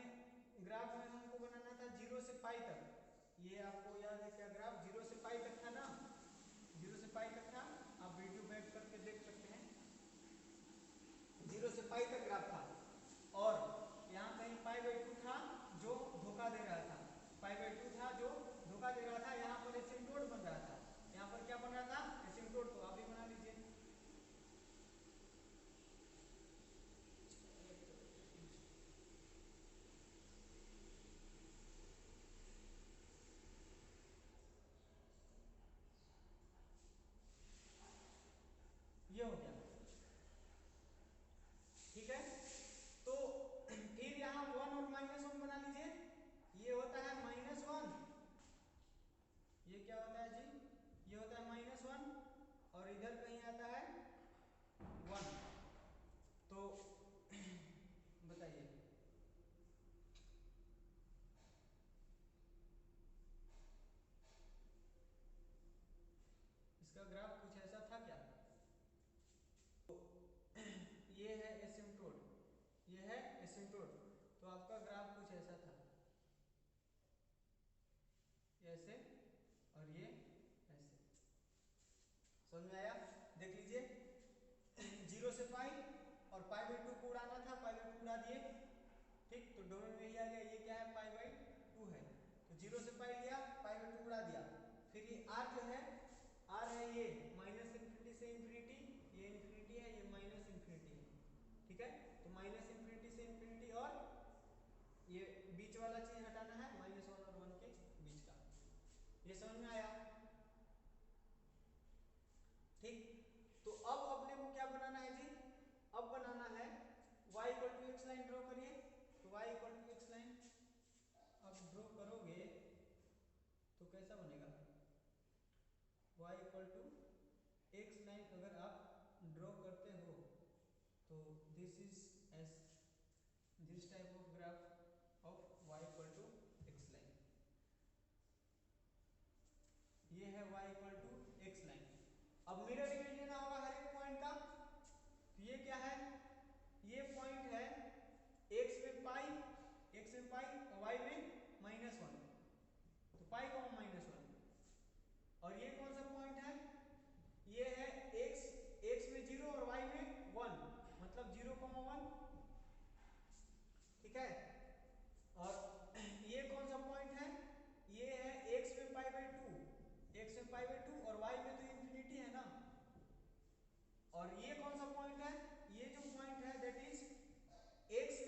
हमको बनाना था 0 से पाई तक, ये आपको याद है क्या, ग्राफ 0 से पाई तक था ना, 0 से पाई तक था, आप वीडियो बैक करके देख सकते हैं। 0 से पाई तक ग्राफ था, और यहाँ कहीं पाई बाई 2 था जो धोखा दे रहा था, पाई बाई 2 था जो धोखा दे रहा था, यहाँ पर एसिम्प्टोड बन रहा था, यहाँ पर क्या बन रहा था, एसिम्प्टोड। तो आप भी बना लीजिए। एसिम्प्टोट, तो आपका ग्राफ कुछ ऐसा था, ऐसे और ये ऐसे। समझ में आया? देख लीजिए, 0 से पाई और π/2 को उड़ाना था, π/2 उड़ा दिए, ठीक। तो डोमेन में ही आ गया, ये क्या है, π/2 है। तो 0 से पाई लिया, π/2 उड़ा दिया। फिर ये r जो है, r है ये -∞ से इन्फिनिटी, ये इन्फिनिटी है, ये -∞ है, ठीक है। तो -∞ से इन्फिनिटी और ये बीच वाला चीज हटाना है, -1 और 1 के बीच का। ये समझ में आया? ठीक। तो अब अपने को क्या बनाना है जी? अब बनाना है y = x लाइन ड्रॉ करिए। तो y = x लाइन अब ड्रॉ करोगे तो कैसा बनेगा? y = x लाइन अगर आप ड्रॉ करते हो तो this is S this type of graph of y = x line. ये है y = x लाइन। अब मिरर इमेज लेना होगा हर एक पॉइंट का। तो ये क्या है? ये पॉइंट है x में पाई और y में -1, तो पाई को -1। और ये कौन सा पॉइंट है? ये है x में 0 और y में 1, मतलब 0,1, ठीक है। और ये कौन सा पॉइंट है? ये है x में π/2 और y में तो इन्फिनिटी है ना। और ये कौन सा पॉइंट है? ये जो पॉइंट है दैट इज x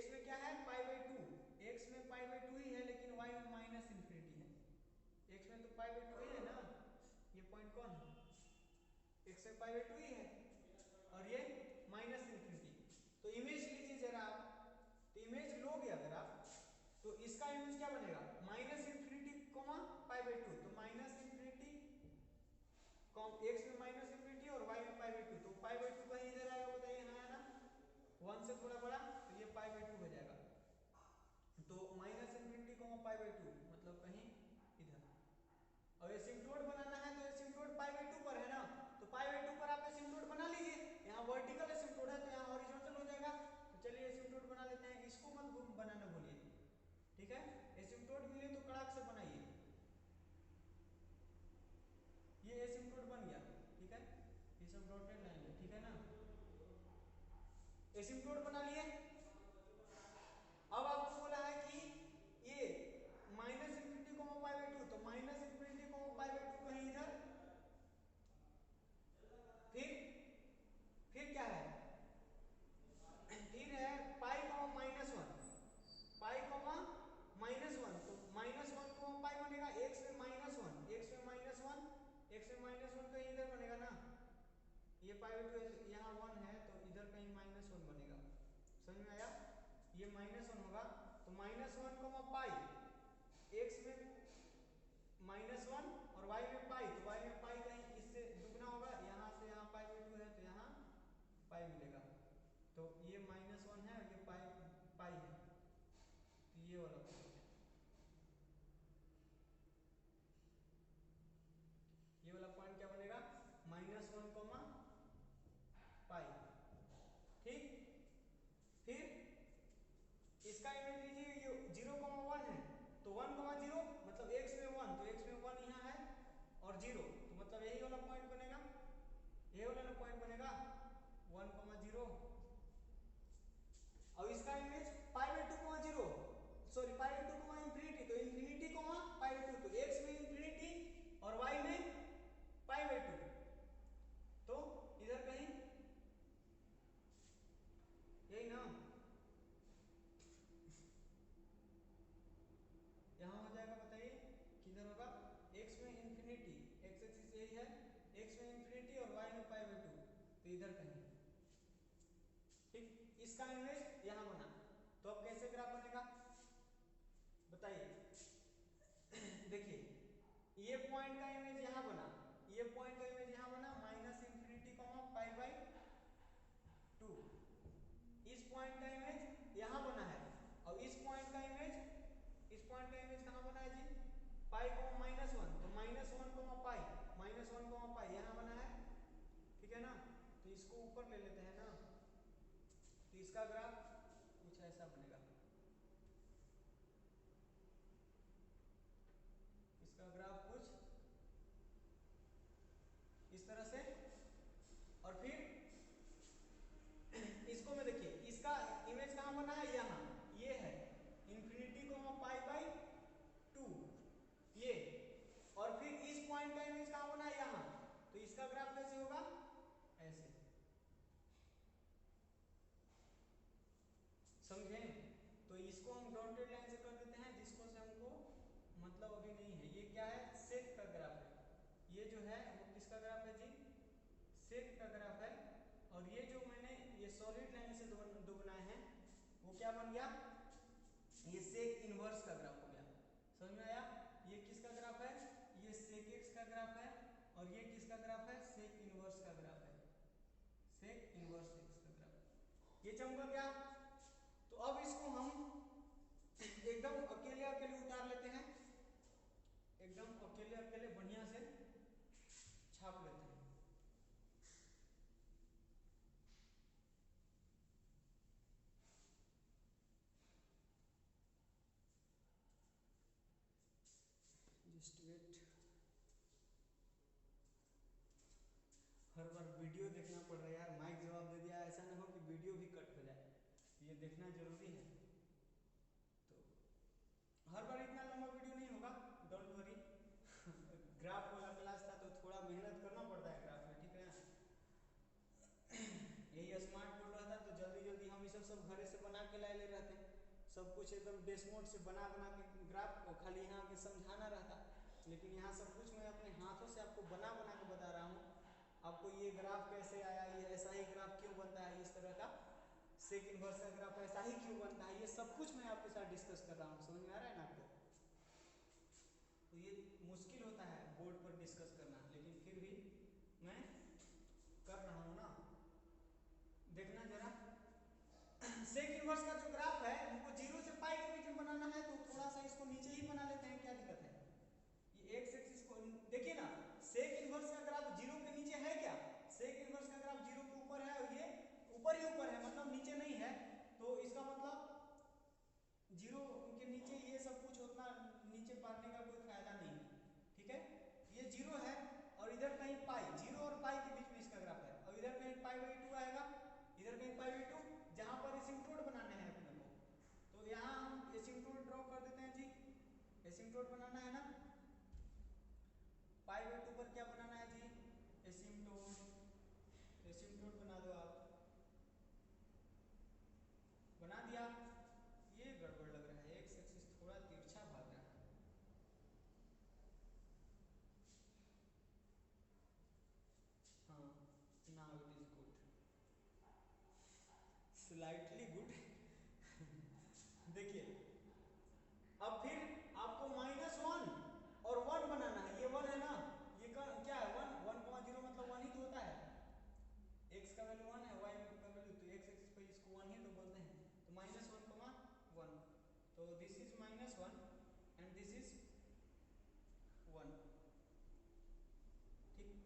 में क्या है, π/2, x में π/2 ही है, लेकिन y में -∞ है। x में तो π/2 ही है ना, ये पॉइंट कौन है? x में π/2 ही है और ये -∞। तो इमेज लीजिए जरा आप। तो इमेज लोगे अगर आप, तो इसका इमेज क्या बनेगा? -∞, π/2। तो x में -∞ और y में π/2, तो π/2 कहीं इधर आएगा, बताइए, यहाँ है ना, 1 से थोड़ा बड़ा, तो ये π/2 हो जाएगा। तो -∞, π/2 मतलब कहीं इधर। और एसिम्प्टोट बनाना है तो एसिम्प्टोट π/2 पर है ना, तो π/2 पर आप एसिम्प्टोट बना लीजिए। यहाँ वर्टिकल एसिम्प्टोट है तो यहाँ हॉरिजॉन्टल हो जाएगा। तो चलिए एसिम्प्टोट बना लेते हैं, इसको मत बनाना भूलिए, ठीक है। एसिम्प्टोट मिले तो कड़ाक से बनाइए। ये एसिम्प्टोट बन गया, ठीक है, ये सब डॉटेड लाइन है, ठीक है ना। एसिम्प्टोट बना लिए। अब आपको बोला है कि ये -∞, π/2, तो -∞, π/2 कहीं इधर। फिर क्या है? फिर है पाई, -1, पाई, -1, तो -1, पाई बनेगा x में -1, कहीं इधर बनेगा ना। ये π/2 यहाँ 1 है तो इधर कहीं -1 बनेगा। समझ में आया? ये -1 होगा तो -1, पाई, x में -1 और y में पाई, तो y में पाई कहीं इससे दुगना होगा, यहाँ से यहाँ π/2 है तो यहाँ पाई मिलेगा। तो ये -1 है और ये पाई है, तो ये वाला पॉइंट है, ये वाला पॉइंट क्या बनेगा? -1, पाई, ठीक। फिर इसका इमेज लीजिए, ये 0,1 है, तो 1,0 मतलब x में 1, तो x में 1 यहाँ है और 0, तो मतलब यही वाला पॉइंट बनेगा, यही वाला पॉइंट बनेगा 1,0। और इसका इमेज π/2, सॉरी π/2, तो इन्फिनिटी, π/2, तो x में इन्फिनिटी और y में π/2, तो इधर कहीं यही ना, यहां हो जाएगा, बताइए किधर होगा? x में इन्फिनिटी, x एक्सिस यही है, x में इन्फिनिटी और y में π/2, तो इधर कहीं, ठीक। इसका इमेज यहां बना, तो अब कैसे ग्राफ बनेगा बताइए। देखिए, ये पॉइंट का इमेज यहां बना, ये पॉइंट का इमेज यहां बना, -∞, π/2। इस पॉइंट का इमेज यहां बना है, और इस पॉइंट का इमेज कहां बना है जी? पाई, -1, तो -1, पाई, यहां बना है, ठीक है ना। तो इसको ऊपर ले लेते हैं ना, तो इसका ग्राफ इसको हम डॉटेड लाइन से कर देते हैं, जिसको से हमको मतलब अभी नहीं है। ये क्या है, सेक का ग्राफ है। ये जो है वो किसका ग्राफ है जी, सेक का ग्राफ है। और ये जो मैंने ये सॉलिड लाइन से दो बनाए हैं वो क्या बन गया, ये सेक इनवर्स का ग्राफ हो गया। समझ में आया? ये किसका ग्राफ है, ये सेक एक्स का ग्राफ है। और ये किसका ग्राफ है, सेक इनवर्स का ग्राफ है, सेक इनवर्स एक्स का ग्राफ। ये चमका क्या? तो अब इसको हम एकदम अकेले अकेले उतार लेते हैं, एकदम अकेले अकेले बढ़िया से छाप लेते हैं। जस्ट वेट, हर बार वीडियो देखना पड़ रहा है यार, माइक जवाब दे दिया, ऐसा ना हो कि वीडियो भी कट हो जाए, ये देखना जरूरी है। तो हर बार इतना लंबा वीडियो नहीं होगा, डोंट वरी। ग्राफ वाला क्लास था तो थोड़ा मेहनत करना पड़ता है ग्राफ में, ठीक है ना। यही स्मार्ट बोर्ड रहता तो जल्दी जल्दी हम ये सब घरे से बना के लाए ले रहते हैं, सब कुछ एकदम डेस्मोड से बना के ग्राफ को खाली यहाँ के समझाना रहता। लेकिन यहाँ सब कुछ मैं अपने हाथों से आपको बना के बता रहा हूँ। आपको ये ग्राफ कैसे आया, ये ऐसा ही ग्राफ क्यों बनता है, इस तरह का सेक इनवर्स का ग्राफ ऐसा ही क्यों बनता है, ये सब कुछ मैं आपके साथ डिस्कस कर रहा हूँ। समझ में आ रहा है ना आपको? तो ये मुश्किल होता है बोर्ड पर डिस्कस करना, लेकिन फिर भी मैं कर रहा हूँ ना। देखना जरा, सेक इनवर्स का जो ग्राफ है हमको 0 से पाई के बीच में बनाना है, तो थोड़ा सा इसको नीचे ही बना लेते हैं, क्या दिक्कत है। ये एक्स एक्सिस को देखिए ना, सेक इनवर्स का ग्राफ 0 के नीचे है क्या, सेक इनवर्स का ग्राफ 0 के ऊपर है और ये ऊपर ही ऊपर है, मतलब नीचे नहीं है। तो इसका मतलब 0 के नीचे ये सब कुछ उतना नीचे पढ़ने का कोई फायदा नहीं, ठीक है। ये 0 है और इधर कहीं पाई, 0 और पाई के बीच में इसका ग्राफ है, और इधर कहीं पाई बाई 2 आएगा, इधर कहीं पाई बाई 2, जहां पर एसिम्प्टोट बनाने हैं अपने को। तो यहाँ हम एसिम्प्टोट ड्रॉ कर देते हैं जी, एसिम्प्टोट बनाना है ना, पाई बाई 2 पर क्या बनाना है जी, एसिम्प्टोट। एसिम्प्टोट बना दो आप, बना दिया। ये गड़बड़ लग रहा है, एक्स एक्सिस थोड़ा तिरछा भाग रहा है। हाँ, now it is good, slightly good. देखिए अब फिर आपको -1 और 1 बनाना है, ये 1 है ना, ये क्या है 1,0 मतलब 1 ही तो होता है। x का वैल्यू 1 है, y का वैल्यू, तो x एक्सिस पे इसको 1 ही तो बोलते हैं। तो -1,1, तो this is -1 and this is 1, ठीक।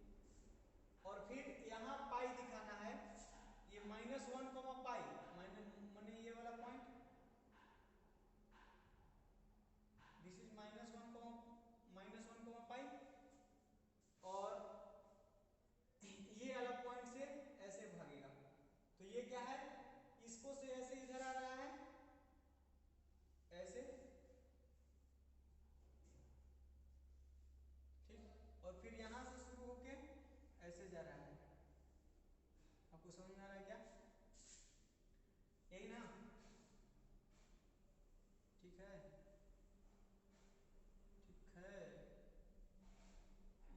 और फिर यहाँ पाई दिखाना है, ये -1, पाई माने ये वाला पॉइंट, दिस इज -1, पाई, और ये वाला पॉइंट से ऐसे भागेगा। तो ये क्या है, इसको से ऐसे इधर आ रहा है, ऐसे, ठीक। और फिर यहां से शुरू होके ऐसे जा रहा है। आपको समझ में आ रहा है क्या, यही ना, ठीक है, ठीक है।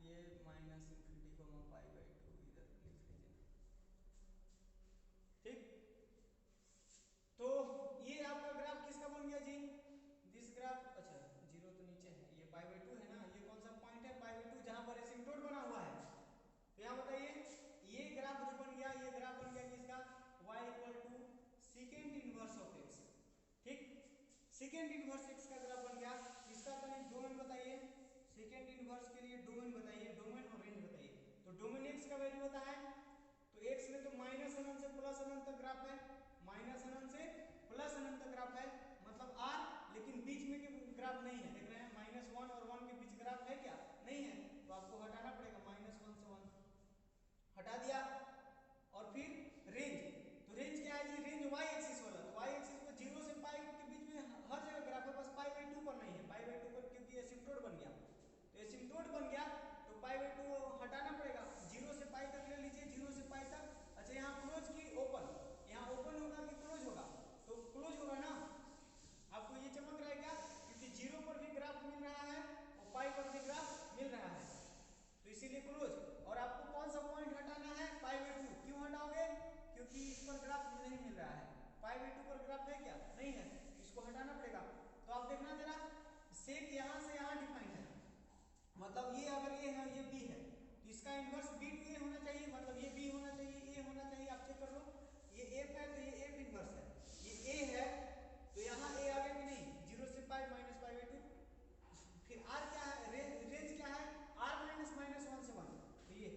ये -∞, पाई बाई 2 इधर लिख लीजिए, ठीक। तो ये आपका ग्राफ किसका बन गया जी, दिस ग्राफ, अच्छा 0 तो नीचे है, ये पाई बाई 2 है ना, ये कौन सा पॉइंट है, पाई बाई 2, जहां पर एसिम्प्टोट बना हुआ है। तो यहाँ बताइए, ये ग्राफ जो बन गया, ये ग्राफ बन गया किसका, y = second inverse of x, ठीक। सेकेंड इनवर्स x का ग्राफ बन गया। इसका कहीं डोमेन बताइए, सेकेंड इनवर्स के लिए डोमेन बताइए, डोमेन और रेंज बताइए। तो डोमेन x का वैल्यू होता है, तो x में तो -∞ से +∞ तक ग्राफ है, -∞ से +∞ तक ग्राफ है, मतलब r, लेकिन बीच में के ग्राफ नहीं है, देख रहे हैं, -1 और 1 के बीच ग्राफ है क्या, नहीं है, तो आपको हटाना पड़ेगा, -1 से 1 हटा दिया। और फिर रेंज, तो रेंज क्या है जी, रेंज y एक्सिस वाला, तो y एक्सिस पर 0 से पाई के बीच में हर जगह ग्राफ है, बस पाई बाई 2 पर नहीं है, पाई बाई 2 पर क्योंकि एसिम्प्टोट बन गया, तो एसिम्प्टोट बन गया तो पाई बाई 2 हटाना पड़ेगा, 0 से पाई तक ले लीजिए, 0 से पाई तक। अच्छा यहाँ क्लोज की ओपन, यहाँ ओपन होगा कि क्लोज होगा, है क्या? नहीं है, इसको हटाना पड़ेगा। तो आप देखना जरा, सेक यहाँ से यहाँ डिफाइंड है, मतलब ये अगर ये है ये बी है तो इसका इनवर्स बी ए होना चाहिए, मतलब ये बी होना चाहिए, ए होना चाहिए। आप चेक कर लो, ये एफ है तो ये एफ इनवर्स है, ये ए है तो यहाँ ए आ गया कि नहीं, 0 से पाई माइनस पाई बाई 2। फिर आर क्या है, रेंज क्या है, आर माइनस माइनस 1 से 1। तो ये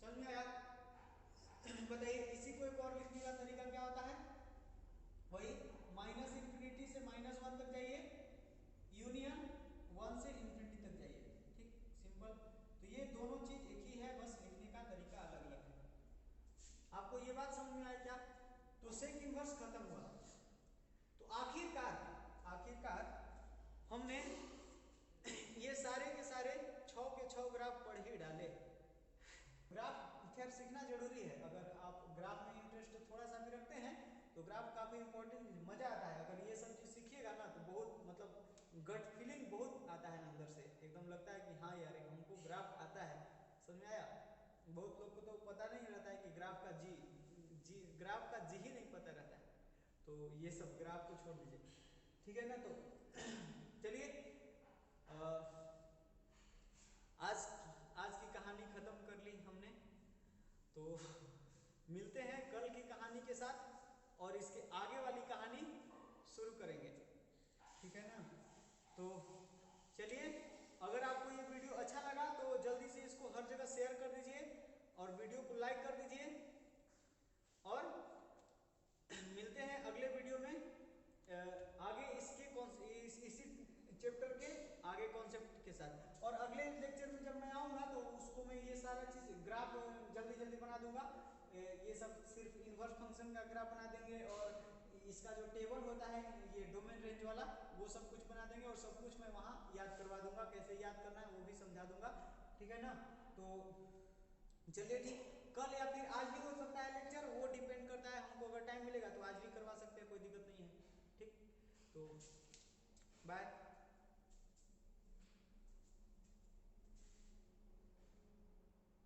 समझ में आया? बताइए इसी को एक और लिखने का तरीका क्या होता है, वही माइनस इंफिनिटी से माइनस 1 तक जाइए, यूनियन 1 से इंफिनिटी तक जाइए। ठीक, सिंपल। तो ये दोनों चीज एक ही है, बस लिखने का तरीका अलग अलग है। आपको ये बात समझ में आई क्या? तो सेक इनवर्स खत्म हुआ। तो आखिरकार हमने ये सारे के सारे 6 के 6 ग्राफ पढ़ ही डाले। ग्राफ खैर सीखना जरूरी है, अगर आप ग्राफ में इंटरेस्ट थोड़ा सा भी रखते हैं तो ग्राफ काफी इंपॉर्टेंट, मजा आता है। अगर ये सब चीज सीखिएगा ना तो बहुत मतलब गट फीलिंग बहुत आता है अंदर से, एकदम लगता है कि हाँ यार हमको ग्राफ आता है। समझ में आया? बहुत लोग को तो पता नहीं रहता है कि ग्राफ का ग्राफ का जी ही नहीं पता रहता है। तो ये सब ग्राफ को छोड़ दीजिए, ठीक है ना? तो चलिए आज की कहानी खत्म कर ली हमने, तो मिलते हैं कल की कहानी के साथ और इसके आगे वाली कहानी शुरू करेंगे, ठीक है ना? तो चलिए, अगर आपको ये वीडियो अच्छा लगा तो जल्दी से इसको हर जगह शेयर कर दीजिए और वीडियो को लाइक कर दीजिए, और मिलते हैं अगले वीडियो में आगे इसी चैप्टर के आगे कॉन्सेप्ट के साथ। और अगले लेक्चर में जब मैं आऊँगा तो उसको मैं ये सारा चीज़ ग्राफ जल्दी जल्दी बना दूंगा। ये सब सिर्फ इनवर्स फंक्शन का ग्राफ बना देंगे और इसका जो टेबल होता है ये डोमेन रेंज वाला वो सब कुछ बना देंगे, और सब कुछ मैं वहाँ याद करवा दूंगा, कैसे याद करना है वो भी समझा दूंगा, ठीक है ना? तो चलिए ठीक, कल या फिर आज भी हो सकता है लेक्चर, वो डिपेंड करता है हमको, अगर टाइम मिलेगा तो आज भी करवा सकते हैं, कोई दिक्कत नहीं है। ठीक, तो बाय।